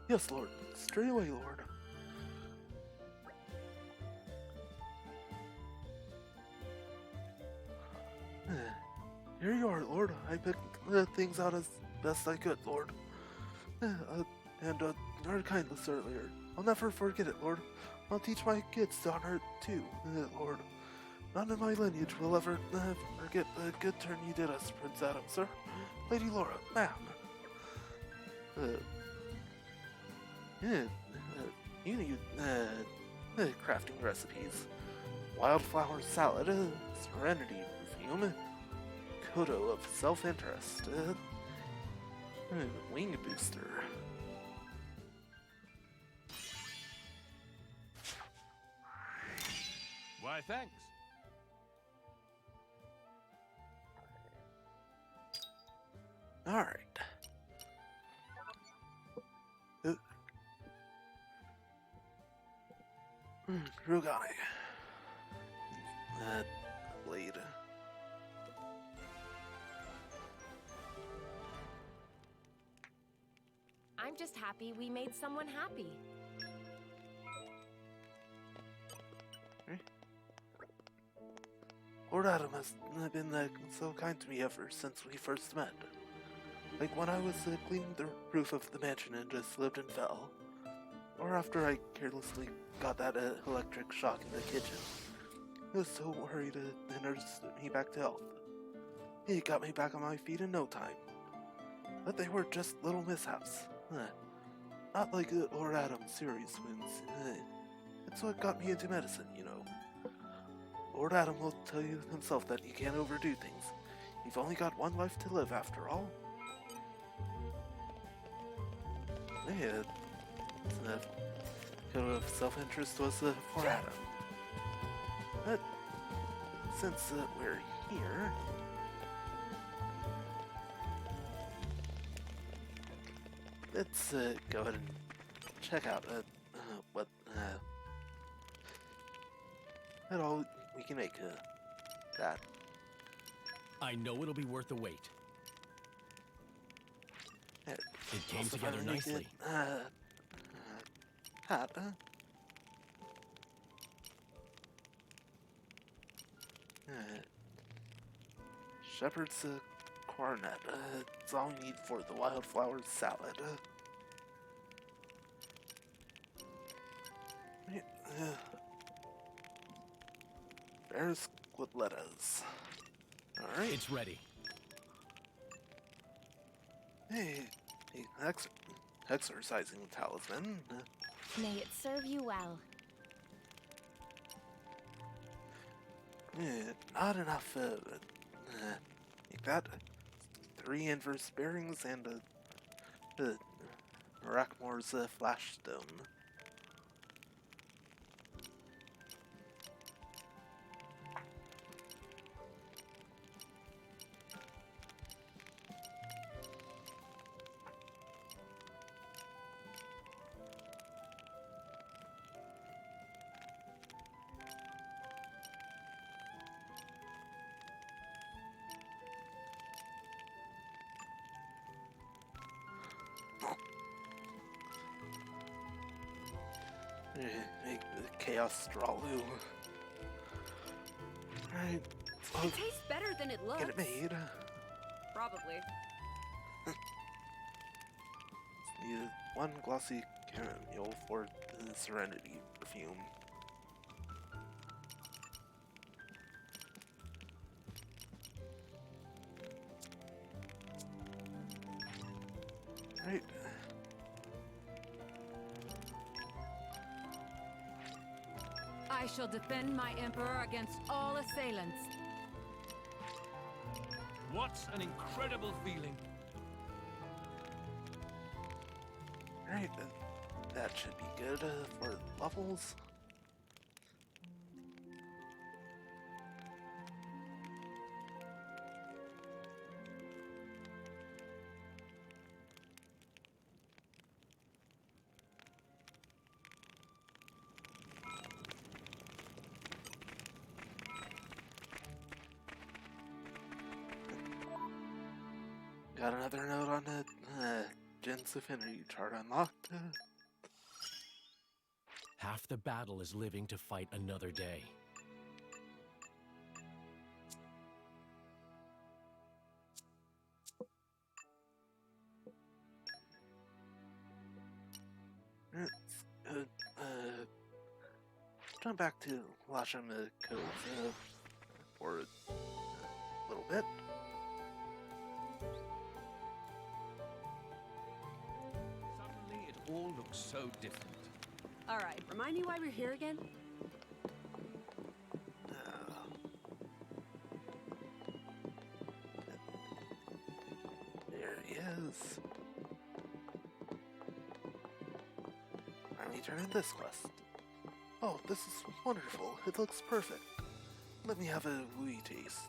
Yes, Lord. Straight away, Lord. Here you are, Lord. I picked things out as best I could, Lord. Your kindness earlier. I'll never forget it, Lord. I'll teach my kids to honor it too, Lord. None in my lineage will ever forget the good turn you did us, Prince Adam, sir. Lady Laura, ma'am. You need crafting recipes. Wildflower salad, serenity perfume, Kodo of self-interest, wing booster. Why, thanks. Alright. Rugani. Blade. I'm just happy we made someone happy. Lord Adam has been so kind to me ever since we first met. Like when I was cleaning the roof of the mansion and just slipped and fell. Or after I carelessly got that electric shock in the kitchen. I was so worried and nursed me back to health. He got me back on my feet in no time. But they were just little mishaps. Not like Lord Adam's serious wounds. It's what got me into medicine, you know. Lord Adam will tell you himself that you can't overdo things. You've only got one life to live after all. Yeah, code of self-interest was for Adam. But since we're here, let's go ahead and check out what at all we can make that. I know it'll be worth the wait. It came together nicely. Hat. Shepherd's cornet. It's all we need for the wildflower salad. Bear's lettuce. Alright. It's ready. Hey, exercising talisman. May it serve you well. Not enough. Like that. 3 inverse bearings and Rackmore's flash stone. Make the chaos Strawloo. Alright, It tastes better than it looks. get it made. Probably. Need 1 glossy caramel for the Serenity perfume. Right. I shall defend my emperor against all assailants. What an incredible feeling. Right, that should be good for levels. Got another note on it. Jen's affinity chart unlocked. Half the battle is living to fight another day. Jump back to Lasham Cove for a little bit. Suddenly, it all looks so different. All right, remind me why we're here again? There he is. Finally turn in this quest. Oh, this is wonderful. It looks perfect. Let me have a wee taste.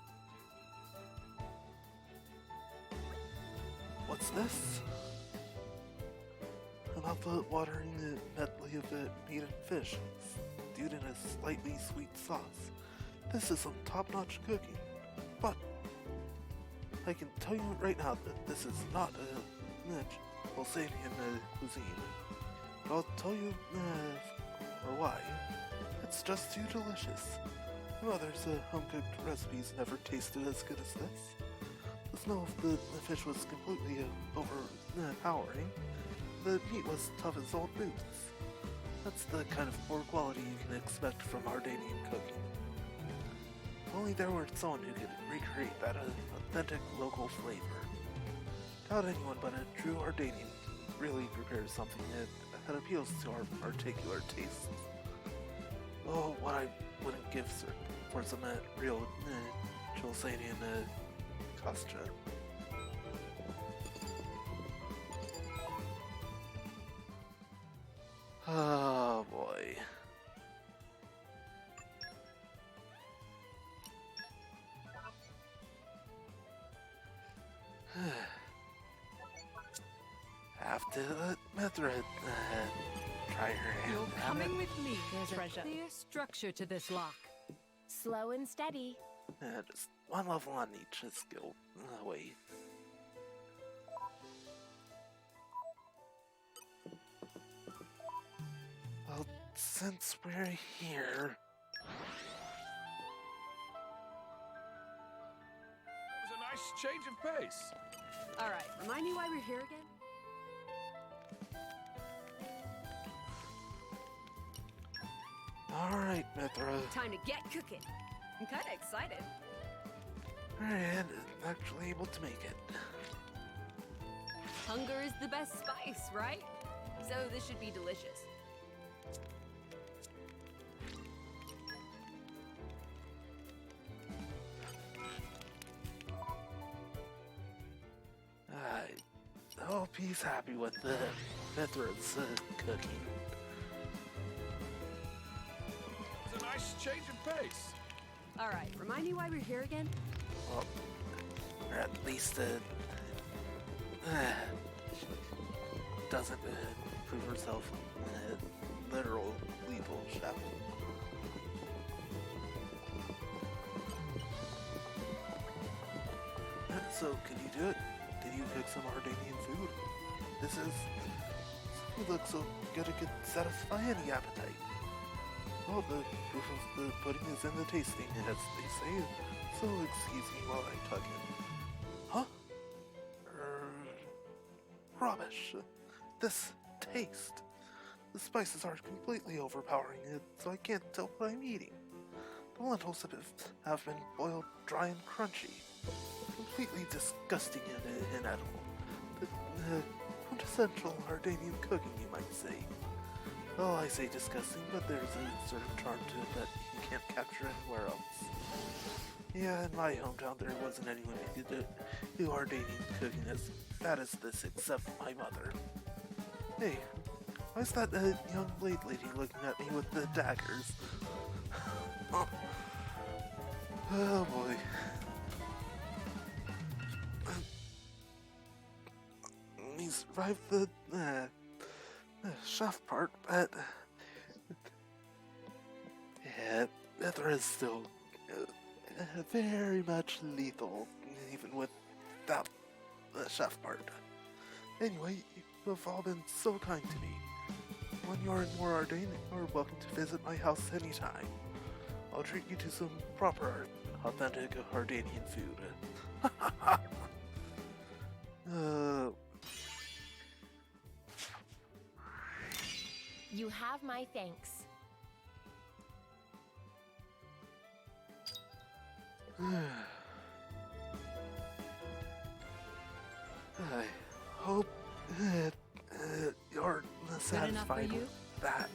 What's this? A mouth-watering medley of meat and fish, stewed in a slightly sweet sauce. This is some top-notch cooking. But I can tell you right now that this is not Tulsanian cuisine. But I'll tell you or why. It's just too delicious. My mother's home-cooked recipes never tasted as good as this. The smell of the fish was completely overpowering. The meat was tough as old boots. That's the kind of poor quality you can expect from Ardanian cooking. If only there were someone who could recreate that authentic local flavor. Doubt anyone but a true Ardanian really prepares something that appeals to our particular tastes. Oh, what I wouldn't give for some real Chulsanian costume. Oh boy. Have to Mithra try her hand. You're at it. coming with me. There's Treasure. a clear structure to this lock. Slow and steady. Just one level on each skill. Wait. Well, since we're here, It was a nice change of pace. All right, remind me why we're here again? alright, Mithra. Time to get cooking. I'm kind of excited. And actually able to make it. Hunger is the best spice, right? So this should be delicious. I hope he's happy with the Mithra's cooking. It was a nice change of pace. All right, remind me why we're here again? Well, or at least doesn't prove herself literal lethal chef. So, can you do it? Can you cook some Ardanian food? This food looks so good it could satisfy any appetite. Well, the proof of the pudding is in the tasting, as they say. So excuse me while I tug in. Huh? Rubbish. This taste. The spices are completely overpowering it, so I can't tell what I'm eating. The lentils have been boiled dry and crunchy. Completely disgusting and inedible. The quintessential Ardanian cooking, you might say. Well, I say disgusting, but there's a certain charm to it that you can't capture anywhere else. Yeah, in my hometown there wasn't anyone who could do Ardanian cooking as bad as this except my mother. Hey, why's that young blade lady looking at me with the daggers? Oh boy. We survived the chef part, but yeah, Mithra is still very much lethal, even without the chef part. Anyway, you have all been so kind to me. When you're in more Ardane, you're welcome to visit my house anytime. I'll treat you to some proper, authentic Ardanian food. You have my thanks. I hope you're Good enough for satisfied you? with that.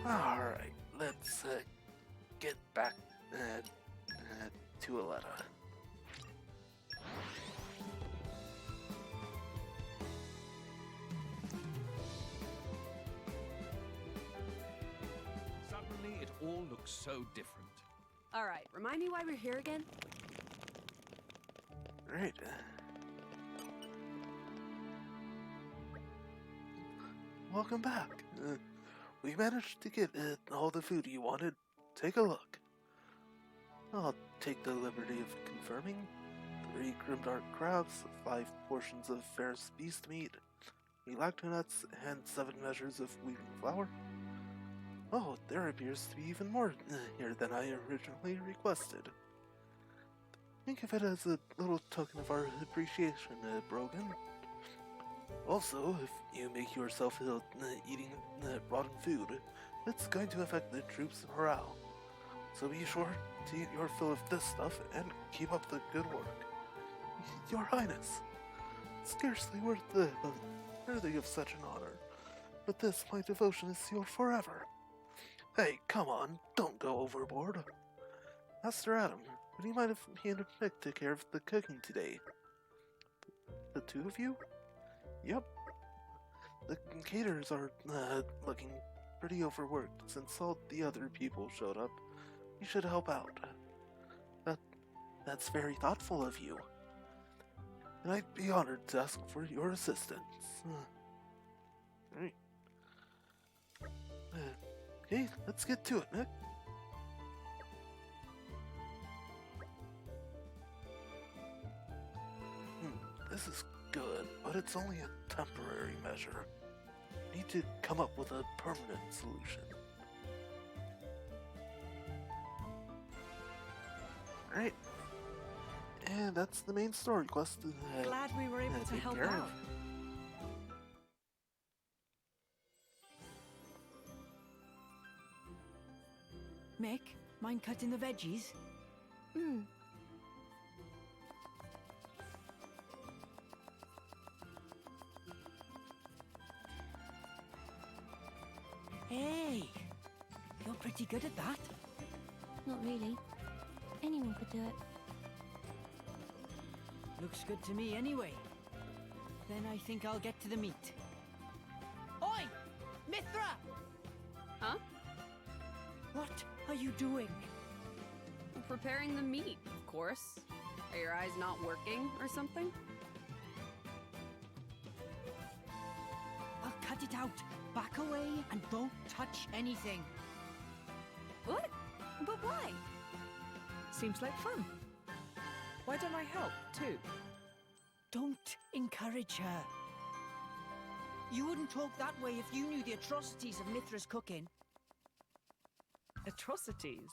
Alright, let's get back to Aletta. Suddenly, it all looks so different. All right, remind me why we're here again? Right. Welcome back. We managed to get all the food you wanted. Take a look. I'll take the liberty of confirming. 3 grimdark crabs, 5 portions of fairest beast meat, 3 lactonuts, and 7 measures of weaving flour. Oh, there appears to be even more here than I originally requested. Think of it as a little token of our appreciation, Brogan. Also, if you make yourself ill eating rotten food, it's going to affect the troops' morale. So be sure to eat your fill of this stuff and keep up the good work. Your Highness, scarcely worthy of such an honor, but this my devotion is sealed forever. Hey, come on, don't go overboard. Master Adam, would you mind if me and Mick took care of the cooking today? The 2 of you? Yep. The caterers are looking pretty overworked since all the other people showed up. You should help out. That's very thoughtful of you. And I'd be honored to ask for your assistance. Alright. Okay, let's get to it, Nick. This is good, but it's only a temporary measure. Need to come up with a permanent solution. Alright. And that's the main story quest. Glad we were able to taken help care of. out. Mick, mind cutting the veggies? Hey, you're pretty good at that. Not really. Anyone could do it. Looks good to me anyway. Then I think I'll get to the meat. Oi! Mithra! Huh? What are you doing? Preparing the meat, of course. Are your eyes not working or something? I'll cut it out. Back away and don't touch anything. What? But why? Seems like fun. Why don't I help, too? Don't encourage her. You wouldn't talk that way if you knew the atrocities of Mithra's cooking. Atrocities?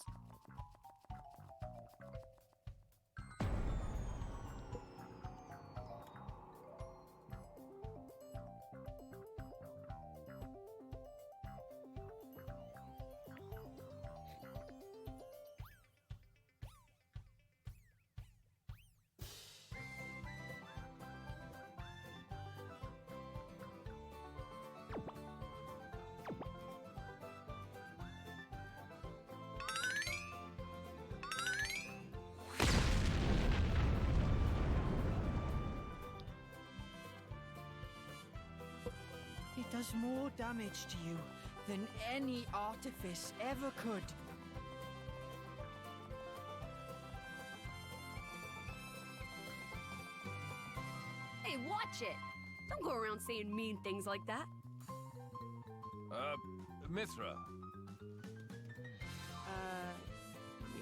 It does more damage to you than any artifice ever could. Hey, watch it! Don't go around saying mean things like that. Mithra,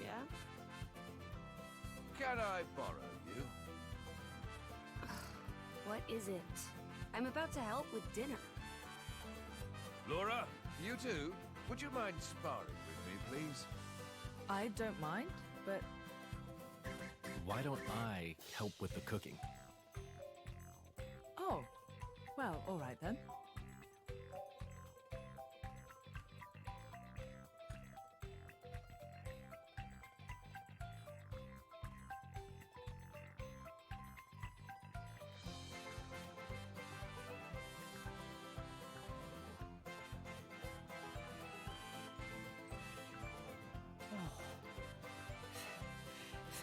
Yeah? can I borrow you? What is it? I'm about to help with dinner. Laura, you too? Would you mind sparring with me, please? I don't mind, but Why don't I help with the cooking? oh, well, all right then.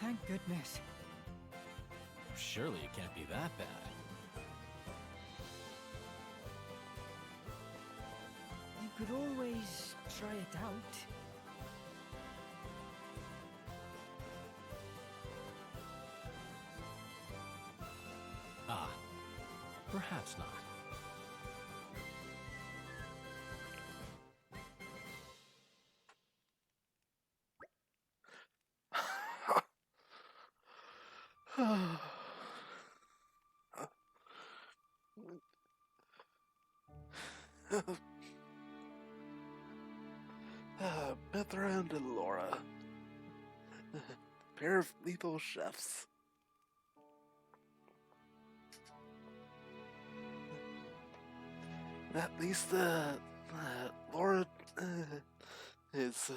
Thank goodness. Surely it can't be that bad. You could always try it out. Ah, perhaps not. Mithra and Laura. Pair of lethal chefs. At least, Laura, is,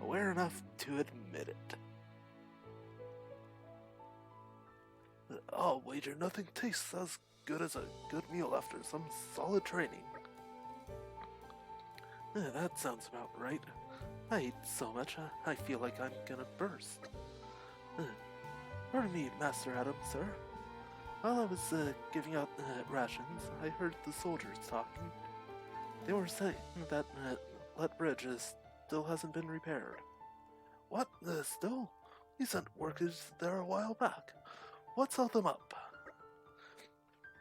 aware enough to admit it. I'll wager nothing tastes as good as a good meal after some solid training. That sounds about right. I ate so much, I feel like I'm gonna burst. Pardon me, Master Adam, sir. While I was giving out rations, I heard the soldiers talking. They were saying that that bridge still hasn't been repaired. What? Still? We sent workers there a while back. What's held them up?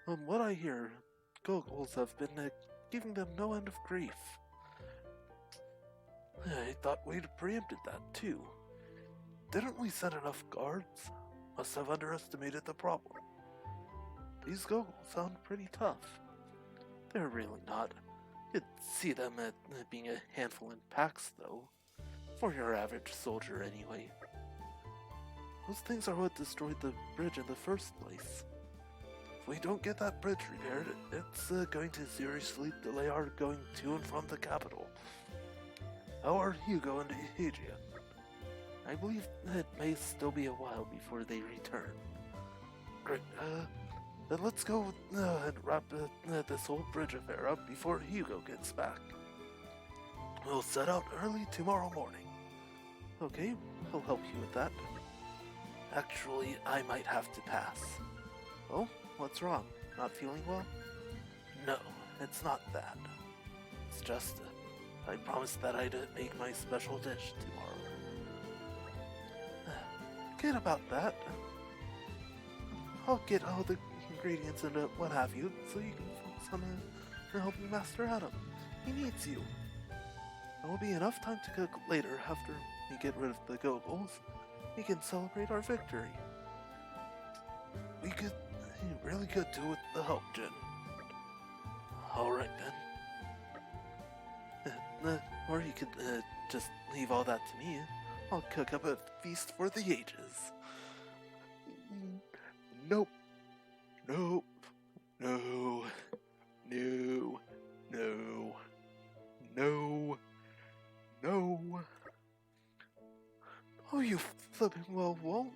From what I hear, Goggles have been giving them no end of grief. I thought we'd preempted that too. Didn't we send enough guards? Must have underestimated the problem. These Goggles sound pretty tough. They're really not. You'd see them being a handful in packs, though. For your average soldier, anyway. Those things are what destroyed the bridge in the first place. If we don't get that bridge repaired, it's going to seriously delay our going to and from the capital. How are Hugo and Adrian? I believe it may still be a while before they return. Great, then let's go and wrap this whole bridge affair up before Hugo gets back. We'll set out early tomorrow morning. Okay, I'll help you with that. Actually, I might have to pass. Oh, what's wrong? Not feeling well? No, it's not that. It's just, I promised that I'd make my special dish tomorrow. Forget about that. I'll get all the ingredients and what have you, so you can focus on helping Master Adam. He needs you. There will be enough time to cook later after we get rid of the Goggles. We can celebrate our victory. We really could do with the help, Jin. Alright then. Or you could just leave all that to me. I'll cook up a feast for the ages. Nope. Nope. No. No. No. No. No. Oh, you flipping well won't.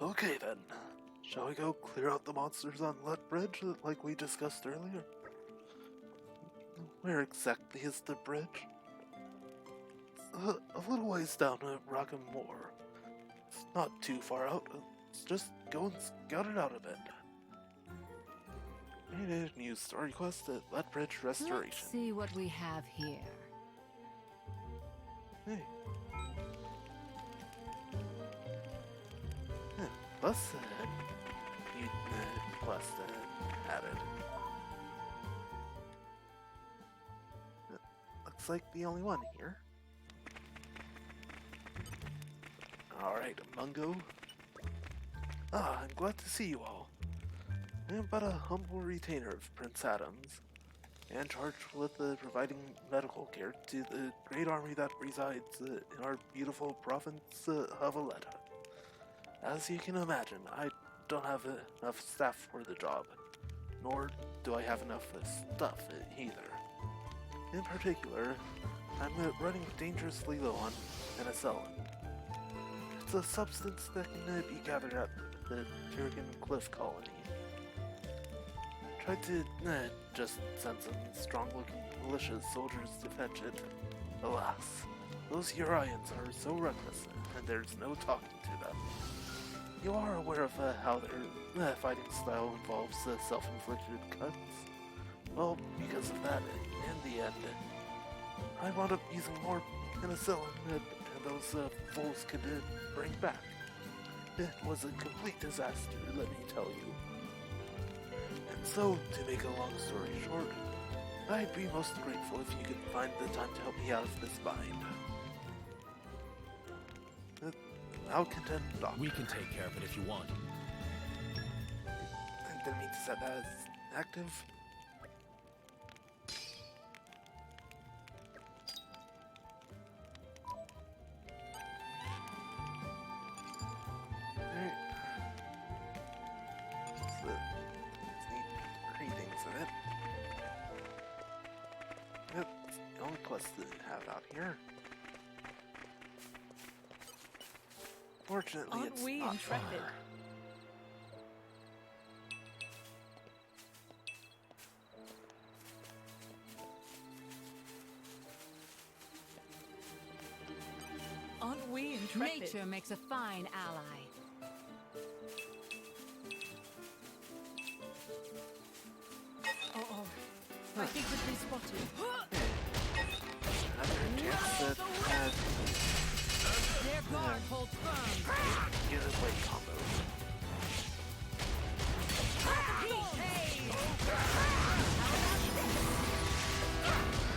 Okay then. Shall we go clear out the monsters on Let Bridge like we discussed earlier? Where exactly is the bridge? A little ways down Rockham Moor. It's not too far out. Let's just go and scout it out a bit. Created new story quest at Let Bridge Restoration. Let's see what we have here. Hey. Plus, new quest added. Looks like the only one here. Alright, Mungo. I'm glad to see you all. I am but a humble retainer of Prince Adams, and charged with providing medical care to the great army that resides in our beautiful province of Aletta. As you can imagine, I don't have enough staff for the job, nor do I have enough stuff either. In particular, I'm running dangerously low on penicillin. It's a substance that can be gathered at the Turrican Cliff Colony. Tried to just send some strong-looking militia soldiers to fetch it. Alas, those Urians are so reckless, and there's no talking to them. You are aware of how their fighting style involves self-inflicted cuts? Well, because of that, in the end, I wound up using more penicillin than those fools could bring back. It was a complete disaster, let me tell you. And so, to make a long story short, I'd be most grateful if you could find the time to help me out of this bind. malcontent doctor. We can take care of it if you want. I'm gonna need to set that as active. Alright. So, let's need 3 things of it. Yep, it's the only quest that we have out here. Fortunately, Aren't it's we not intrepid? far. Aren't we intrepid? Nature makes a fine ally. Oh, I think we've been spotted. Another chance that has Their guard holds firm. get away combo.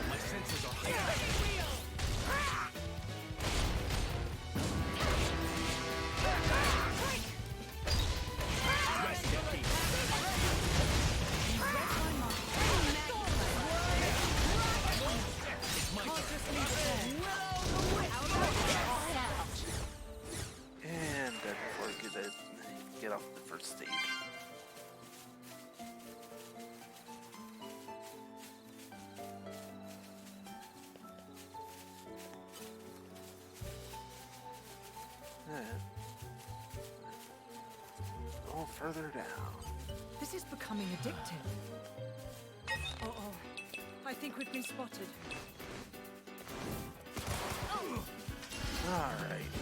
My senses are heightened. Rest in peace. It's my turn. And before we get off the first stage. A little further down. This is becoming addictive. Oh, I think we've been spotted. Alright.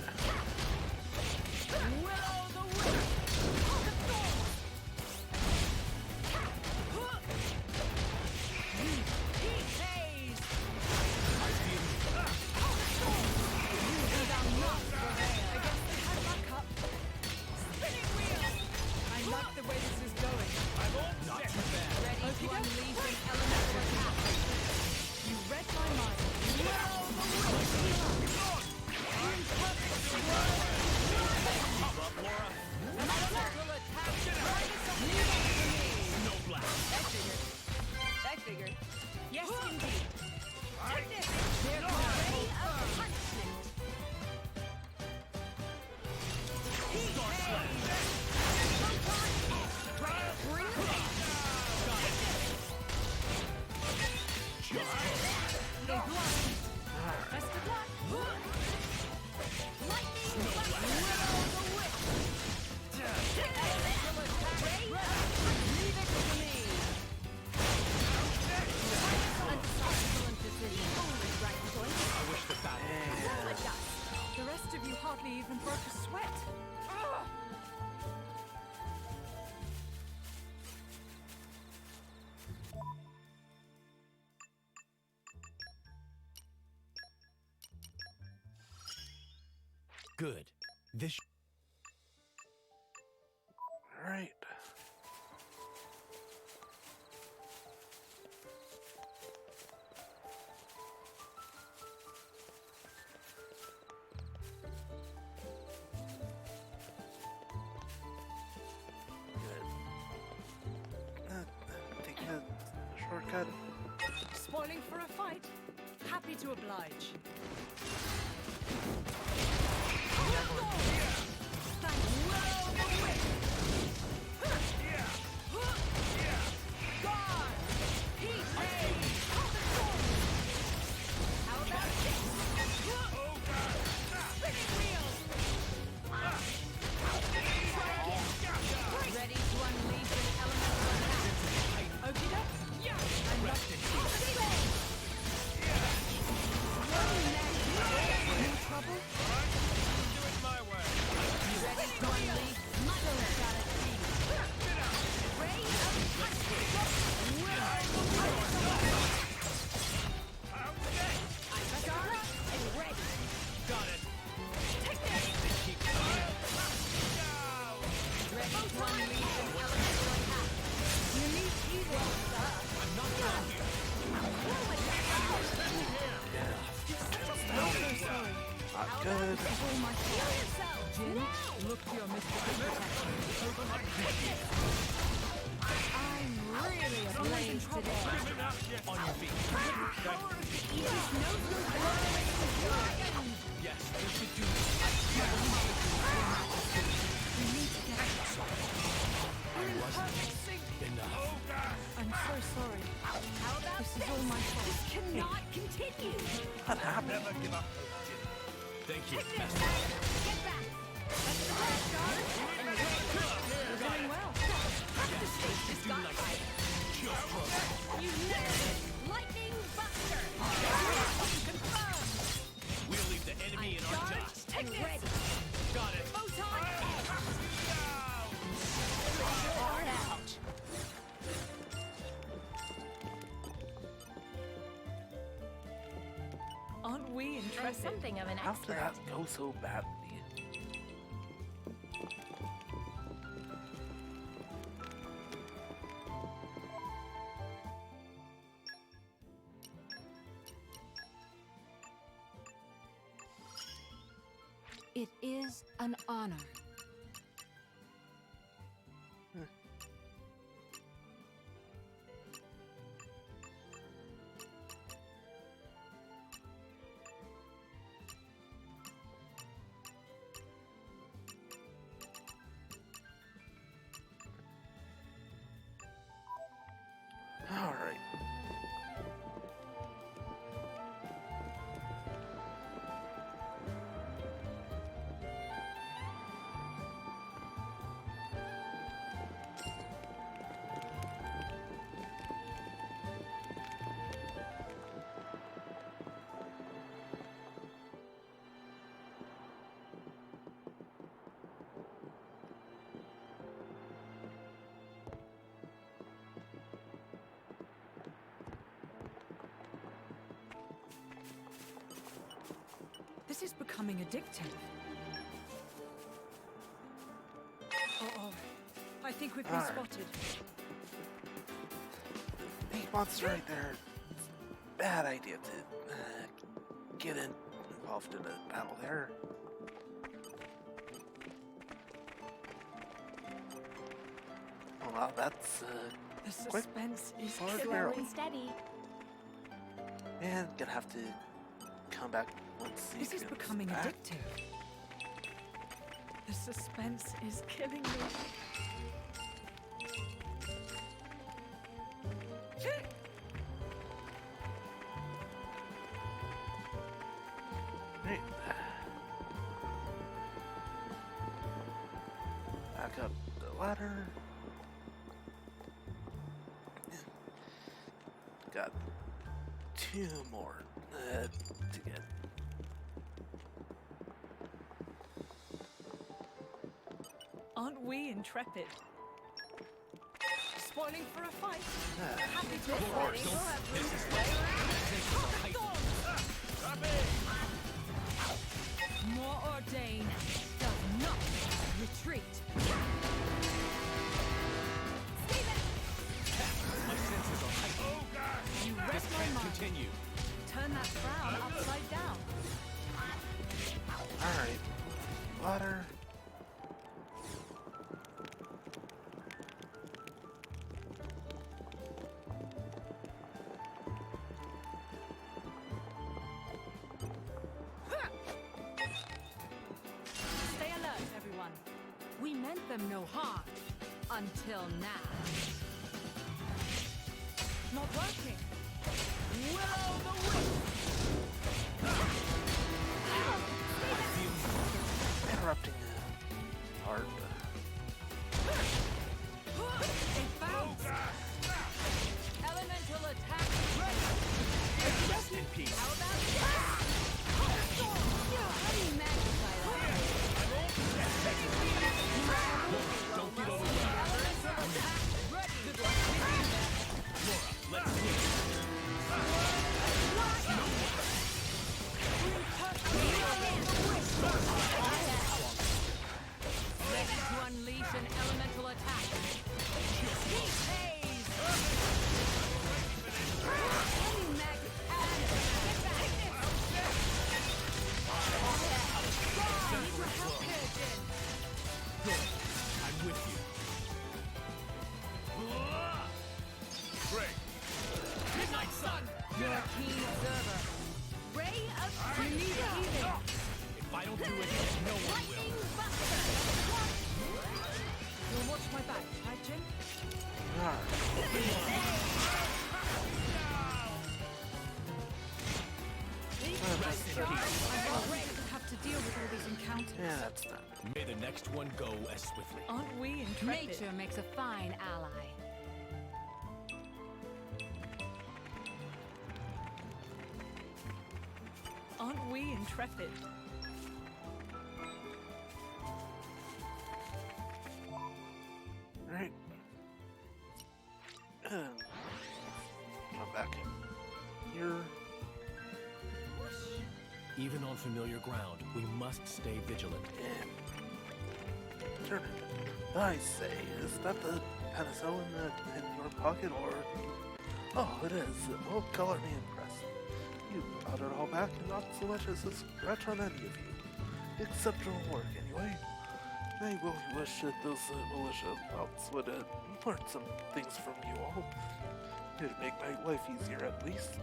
I like the way this is going. Not too bad. Ready to unleash an elemental attack. You read my mind. Elemental attack. Leave it to me. No blast. I figured. Yes, indeed. Their guard holds firm. Bring it on. They block. Best of luck. Lightning. Will o' the wisp. Elemental attack. Leave it to me. Unstoppable and precision. Only right choice. I wish the battle. Like that. The rest of you hardly even broke a sweat. Good. This. Alright. Take a shortcut. Spoiling for a fight? Happy to oblige. Ready to unleash an elemental attack. Okie doke? Yeah. I'm Rest in peace. Any trouble? Ready to unleash Mother Shot at speed. Ray of I'm sharp and ready. Got it. Take this. Keep coming. Ready to unleash an elemental attack. You need healing. I'm not done here. I'm so sorry. Not good. Oh my God. Yourself. Jin, look to your mistress' protection. I'm really ablaze today. On your feet. Yes, this should do. We need to get Enough. I'm so sorry. How about This is all my fault. This cannot continue. What happened? Thank you, Take this. Master. Get back. That's the best, guard. And You're doing well. the stage just got right. You nailed it. Lightning Buster. Confirmed. We'll leave the enemy in our Charged dust. and ready. Got it. Photon Edge. Hard out. Aren't we I'm intrepid? something of an How did expert. that go so badly? It is an honor. All right. This is becoming addictive. Uh-oh. I think we've been Alright. spotted. Big monster right there. It's a bad idea to get involved in a battle there. Oh wow, that's The Quick. suspense is Hard killing barrel. Slow me. and steady. and gonna have to come back once he This is gets becoming back. addictive. The suspense is killing me. Right. Back up the ladder. Got two more to get. Aren't we intrepid? Spoiling for a fight. Happy to play. We'll have room to play around. More ordained does not retreat. Steven. My senses are heightened. You This rest my can't mind. continue. Turn that frown upside down. Alright. Ladder. Stay alert, everyone. We meant them no harm. Until now. Not working. Interrupting hard. They bounce. Elemental attack ready. Rest in peace. How about that? How do you magnify that? Don't get overwhelmed. Elemental attack ready. Laura, let's switch. You're a keen observer. Ray of You need healing. If I don't do it, no one will. Lightning Buster. You'll watch my back, right, Jim? Alright. I'm afraid to have to deal with all these encounters. Yeah, that's done. May the next one go as swiftly. Aren't we intrepid? Nature makes a fine ally. Aren't we intrepid? Alright. Come back here. Even on familiar ground, we must stay vigilant. And turn it. I say, is that the penicillin in your pocket, or... Oh, it is. Well, color me impressed. You brought it all back and not so much as a scratch on any of you. Except your work, anyway. I will wish that those militia louts would learn some things from you all. It'd make my life easier at least.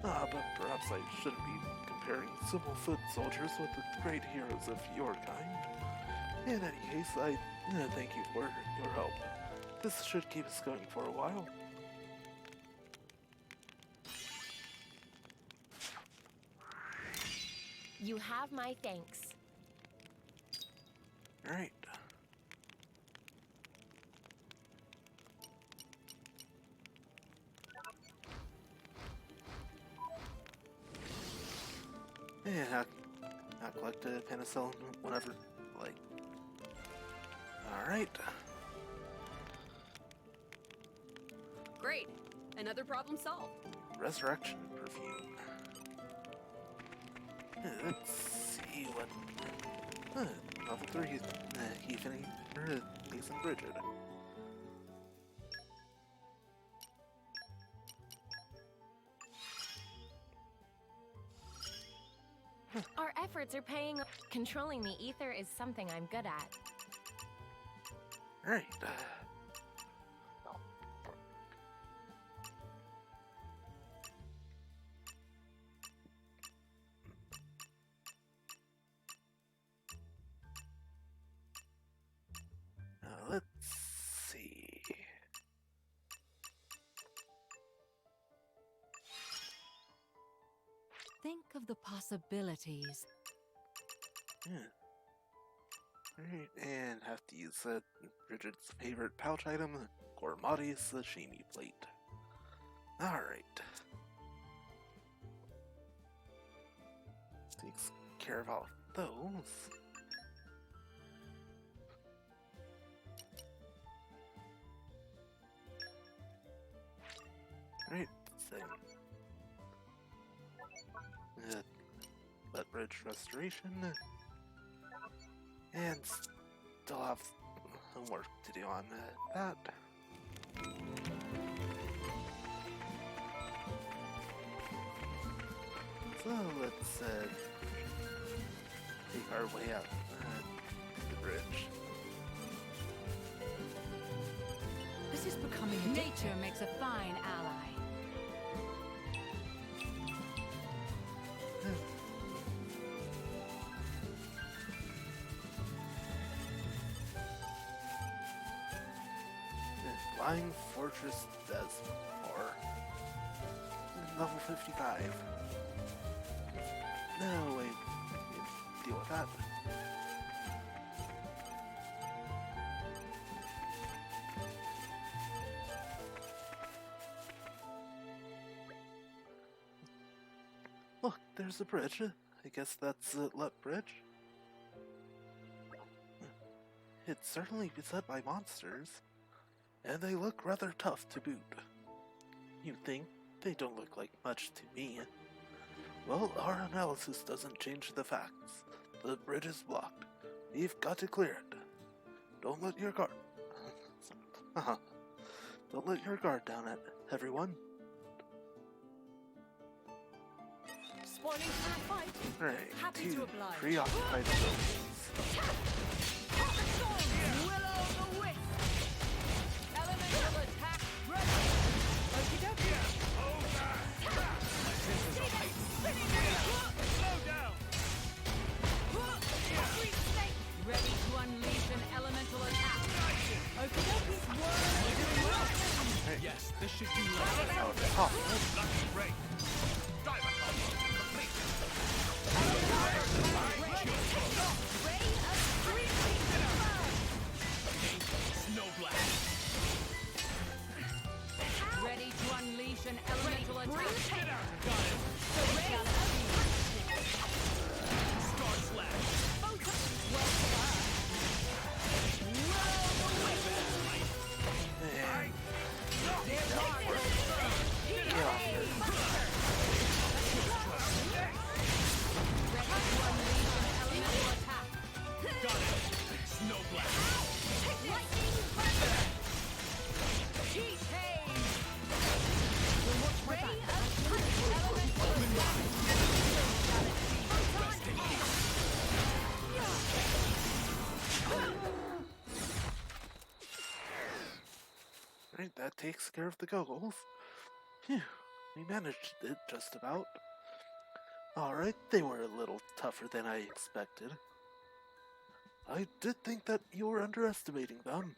But perhaps I shouldn't be comparing simple foot soldiers with the great heroes of your kind. In any case, I thank you for your help. This should keep us going for a while. You have my thanks. Alright. Yeah, I'll collect the penicillin whenever, like. Alright. Great. Another problem solved. Resurrection perfume. Let's see what. Level 3, Evening, Decent Bridget. Our efforts are paying off. Controlling the ether is something I'm good at. Alright. Let's see. Think of the possibilities. Yeah. Alright, and have to use Bridget's favorite pouch item, Gormati's sashimi plate. Alright. Takes care of all of those. Right, same. Let Bridge Restoration. And still have some work to do on that. So let's take our way out the bridge. This is becoming a Nature makes a fine ally. Flying Fortress Desmore. Level 55. No, wait. Deal with that. Look, there's a bridge. I guess that's Let Bridge. It's certainly beset by monsters. And they look rather tough to boot. You think? They don't look like much to me. Well, our analysis doesn't change the facts. The bridge is blocked. We've got to clear it. Don't let your guard... Don't let your guard down, everyone. spawning for a fight. Right, Happy to two oblige. preoccupied buildings. Will-o'-the-wisp. Elemental attack ready. Okie dokie. Oh, Lucky break. Diver combo complete. Snow blast. Ready to unleash an elemental attack. Got it. Star slash. man. Got it. Snow blast. Right, that takes care of the goggles. Phew, we managed it just about. Alright, they were a little tougher than I expected. I did think that you were underestimating them.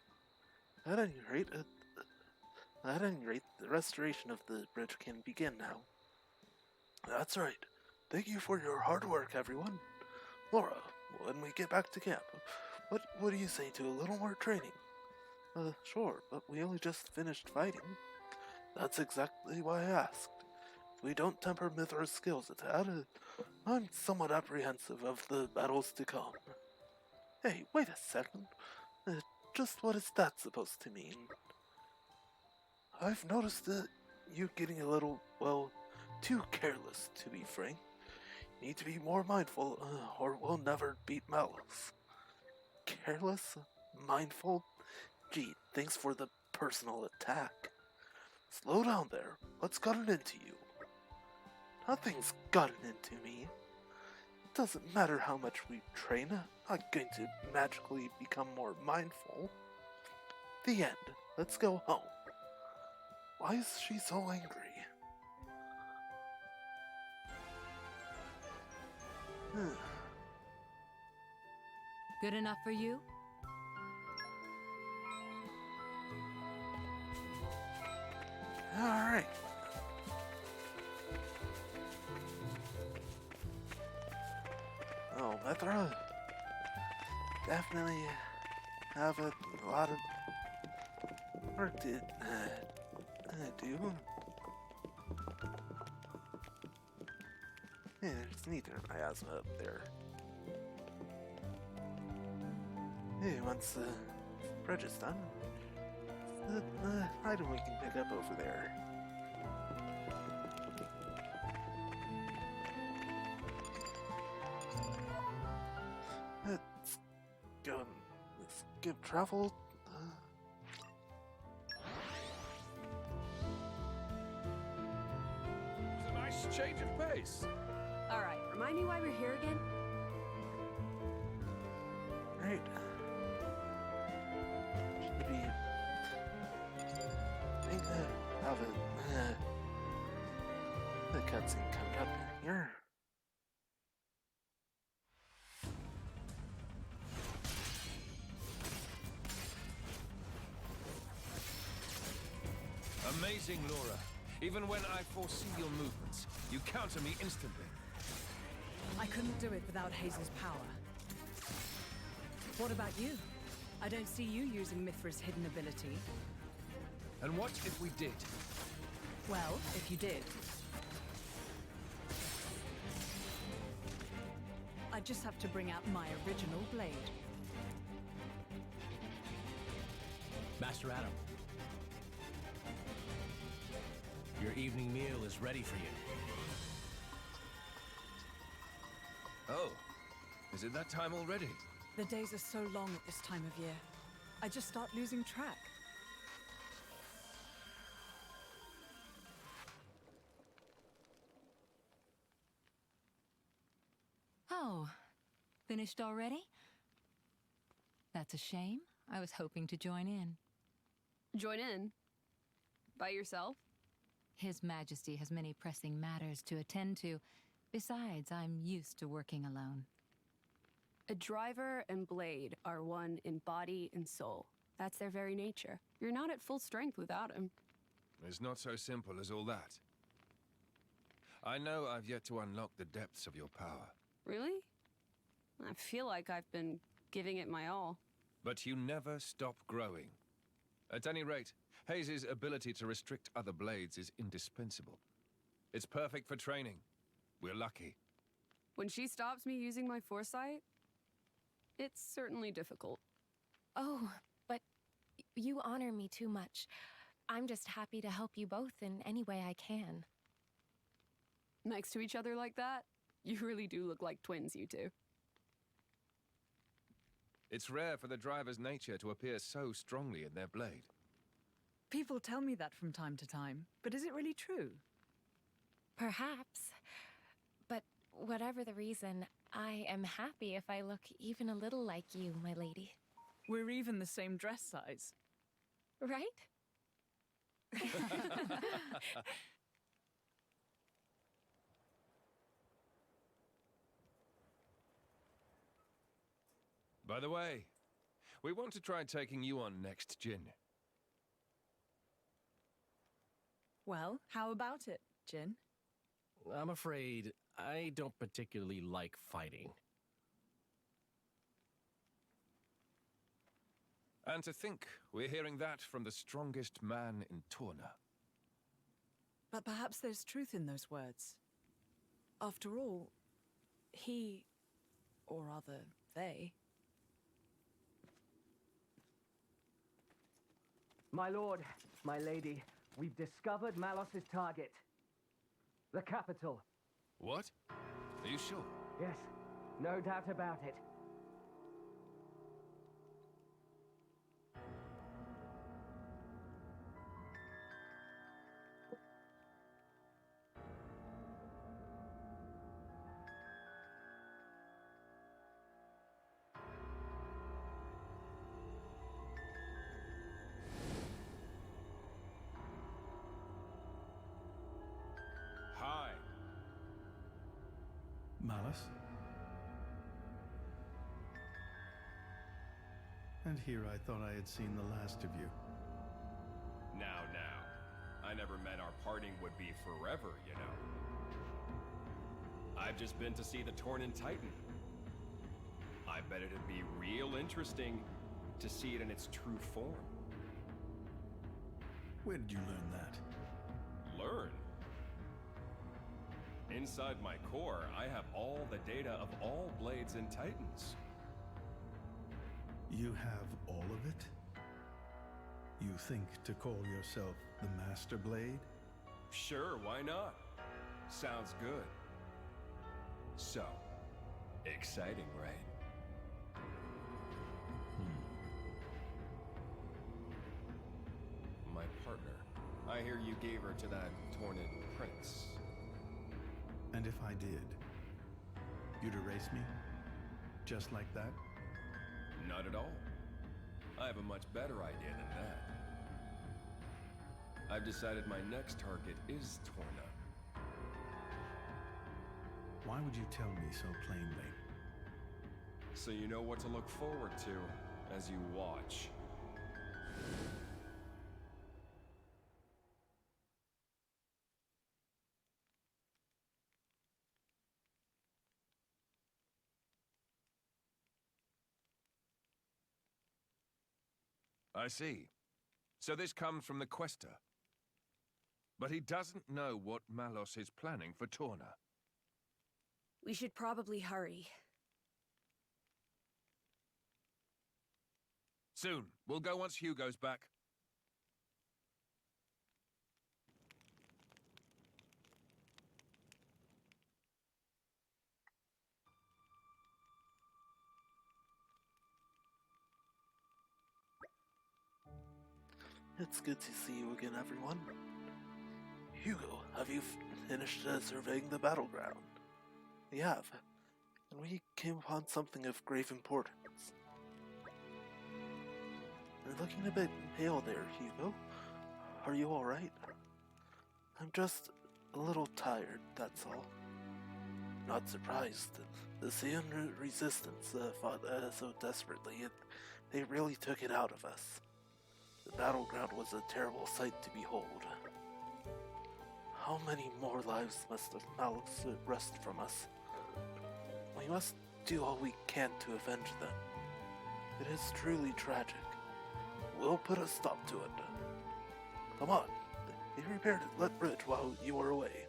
At any rate, the restoration of the bridge can begin now. That's right. Thank you for your hard work, everyone. Laura, when we get back to camp, what do you say to a little more training? Sure, but we only just finished fighting. That's exactly why I asked. If we don't temper Mithra's skills a tad, I'm somewhat apprehensive of the battles to come. Hey, wait a second. Just what is that supposed to mean? I've noticed that you getting a little, well, too careless, to be frank. You need to be more mindful, or we'll never beat Malus. Careless? Mindful? Gee, thanks for the personal attack. Slow down there. What's gotten into you? Nothing's gotten into me. Doesn't matter how much we train, I'm not going to magically become more mindful. The end. Let's go home. Why is she so angry? Good enough for you? Alright. Oh, Mithra. Definitely have a lot of work to do. Yeah, there's neither miasma up there. Hey, once the bridge is done, the item we can pick up over there. Let's go. Let's give travel. It's a nice change of pace. Alright, remind me why we're here again? Right. Should be. I think have the cutscene coming up here. Amazing, Laura. Even when I foresee your movements, you counter me instantly. I couldn't do it without Hazel's power. What about you? I don't see you using Mithra's hidden ability. And what if we did? Well, if you did, I'd just have to bring out my original blade. Master Adam, your evening meal is ready for you. Oh, is it that time already? The days are so long at this time of year. I just start losing track. Oh, finished already? That's a shame. I was hoping to join in. Join in? By yourself? His Majesty has many pressing matters to attend to. Besides, I'm used to working alone. A driver and blade are one in body and soul. That's their very nature. You're not at full strength without him. It's not so simple as all that. I know I've yet to unlock the depths of your power. Really? I feel like I've been giving it my all. But you never stop growing. At any rate, Hayes' ability to restrict other blades is indispensable. It's perfect for training. We're lucky. When she stops me using my foresight, it's certainly difficult. Oh, but you honor me too much. I'm just happy to help you both in any way I can. Next to each other like that, you really do look like twins, you two. It's rare for the driver's nature to appear so strongly in their blade. People tell me that from time to time, but is it really true? Perhaps. But whatever the reason, I am happy if I look even a little like you, my lady. We're even the same dress size. Right? By the way, we want to try taking you on next, Jin. Well, how about it, Jin? I'm afraid I don't particularly like fighting. And to think we're hearing that from the strongest man in Torna. But perhaps there's truth in those words. After all, he, or rather, they... My lord, my lady, we've discovered Malos's target. The capital. What? Are you sure? Yes, no doubt about it. Hi. Malos? And here I thought I had seen the last of you. Now. I never meant our parting would be forever, you know. I've just been to see the Tornan Titan. I bet it'd be real interesting to see it in its true form. Where did you learn that? Learn? Inside my core, I have all the data of all blades and titans. You have all of it? You think to call yourself the Master Blade? Sure, why not? Sounds good. So, exciting, right? My partner. I hear you gave her to that Tornan prince. And if I did, you'd erase me? Just like that? Not at all. I have a much better idea than that. I've decided my next target is Torna. Why would you tell me so plainly? So you know what to look forward to as you watch. I see. So this comes from the Quester. But he doesn't know what Malos is planning for Torna. We should probably hurry. Soon. We'll go once Hugo's back. It's good to see you again, everyone. Hugo, have you finished surveying the battleground? We have, and we came upon something of grave importance. You're looking a bit pale there, Hugo. Are you alright? I'm just a little tired, that's all. Not surprised. The Xeon resistance fought so desperately, they really took it out of us. The battleground was a terrible sight to behold. How many more lives must the malice wrest from us? We must do all we can to avenge them. It is truly tragic. We'll put a stop to it. Come on. They repaired Let Bridge while you were away.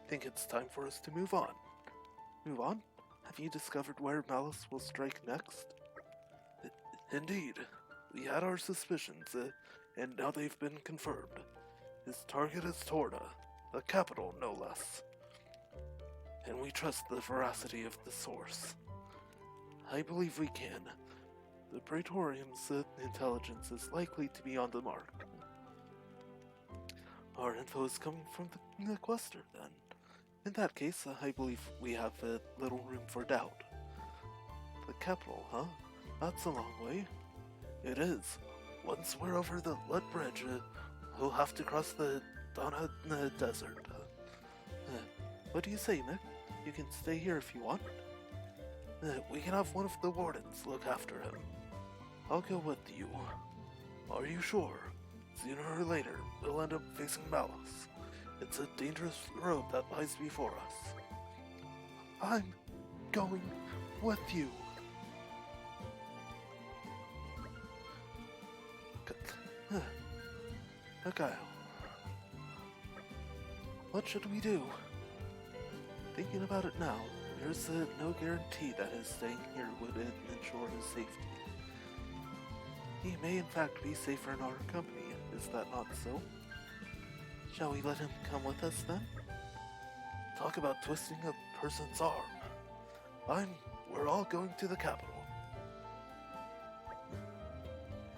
Think it's time for us to move on. Move on? Have you discovered where Malice will strike next? Indeed. We had our suspicions, and now they've been confirmed. His target is Torna, the capital no less. And we trust the veracity of the source. I believe we can. The Praetorium's intelligence is likely to be on the mark. Our info is coming from the Quester, then. In that case, I believe we have little room for doubt. The capital, huh? That's a long way. It is. Once we're over the Let Bridge, we'll have to cross the Donna desert. What do you say, Nick? You can stay here if you want. We can have one of the wardens look after him. I'll go with you. Are you sure? Sooner or later, we'll end up facing Malice. It's a dangerous road that lies before us. I'm going with you. Mikhail. What should we do? Thinking about it now, there's no guarantee that his staying here would ensure his safety. He may in fact be safer in our company, is that not so? Shall we let him come with us then? Talk about twisting a person's arm. We're all going to the capital.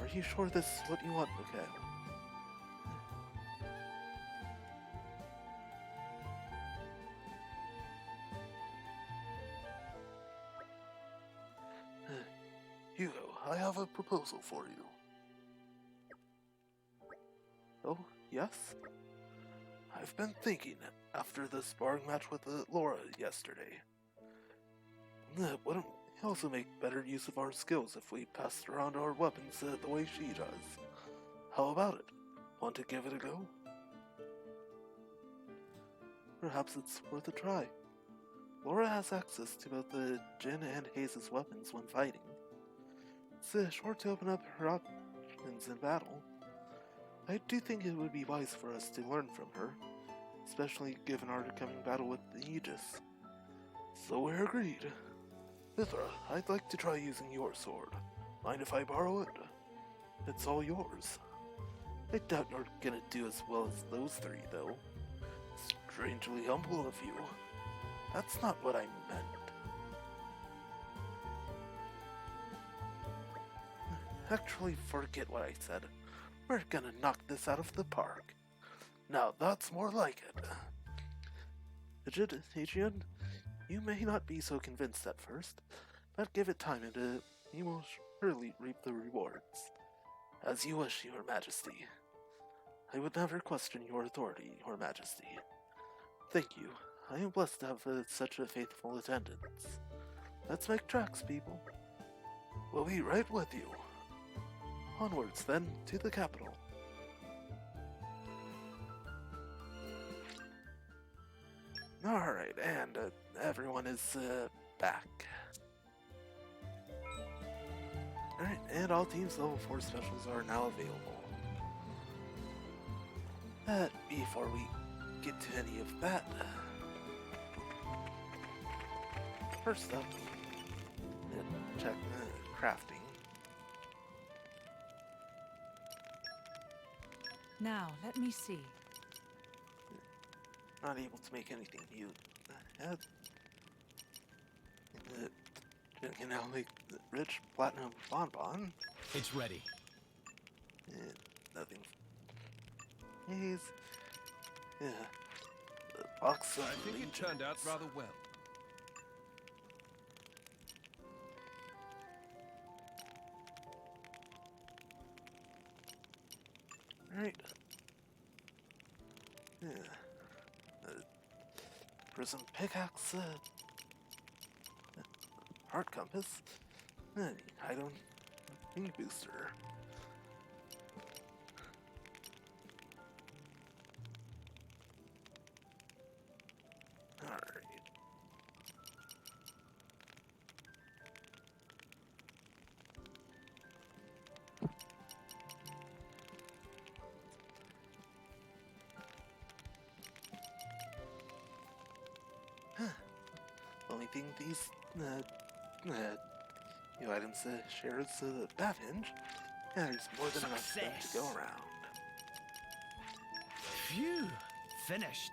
Are you sure this is what you want, Mikhail? Hugo, I have a proposal for you. Oh, yes? I've been thinking, after the sparring match with Laura yesterday. Wouldn't we also make better use of our skills if we passed around our weapons the way she does? How about it? Want to give it a go? Perhaps it's worth a try. Laura has access to both the Jin and Hayes' weapons when fighting. It's sure to open up her options in battle. I do think it would be wise for us to learn from her, especially given our coming battle with the Aegis. So we're agreed. Mithra, I'd like to try using your sword. Mind if I borrow it? It's all yours. I doubt you're gonna do as well as those three, though. Strangely humble of you. That's not what I meant. Actually, forget what I said. We're gonna knock this out of the park. Now that's more like it. Adrian, you may not be so convinced at first, but give it time and you will surely reap the rewards. As you wish, Your Majesty. I would never question your authority, Your Majesty. Thank you. I am blessed to have such a faithful attendance. Let's make tracks, people. We'll be right with you. Onwards, then, to the capital. Alright, and everyone is back. Alright, and all teams level 4 specials are now available. But before we get to any of that, first up, check crafting. Now, let me see. Not able to make anything new. You can now make the rich platinum bonbon. It's ready. Nothing. He's... Yeah. The box of I think it turned out rather well. Right. Yeah. Prism pickaxe. Heart compass. Item. Ping booster. only thing these new items share is the bat hinge. Yeah, there's more than enough of them to go around. Phew! Finished.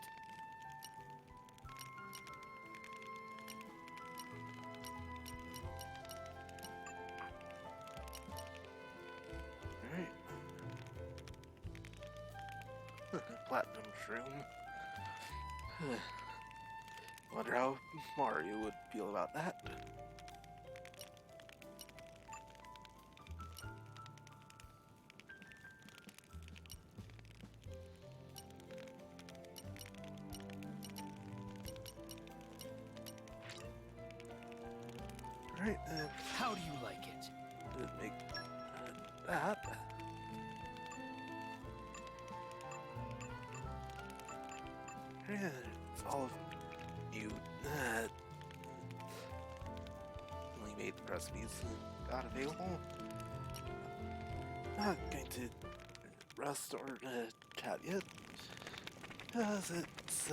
Alright. Platinum shroom. Wonder how Mario would feel about that. Alright, how do you like it? Make that. Yeah, it's all of you only made recipes got available. Not going to rest or chat yet, because it's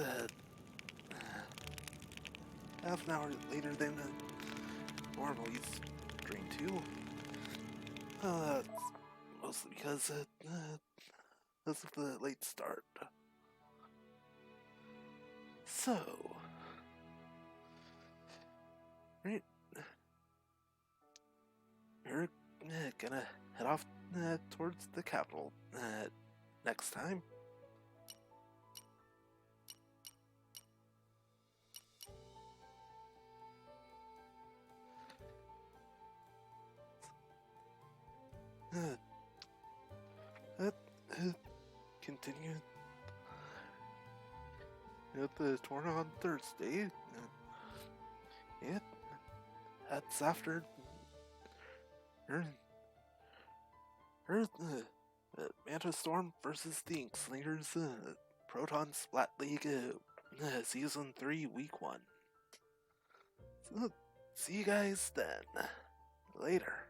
half an hour later than normally stream 2. That's mostly because of the late start. So, right, we're gonna head off towards the capital next time. Continue at the Torna on Thursday. Yeah, that's after Manta Storm versus the Ink Slingers Proton Splat League Season 3 Week 1. So, see you guys then. Later.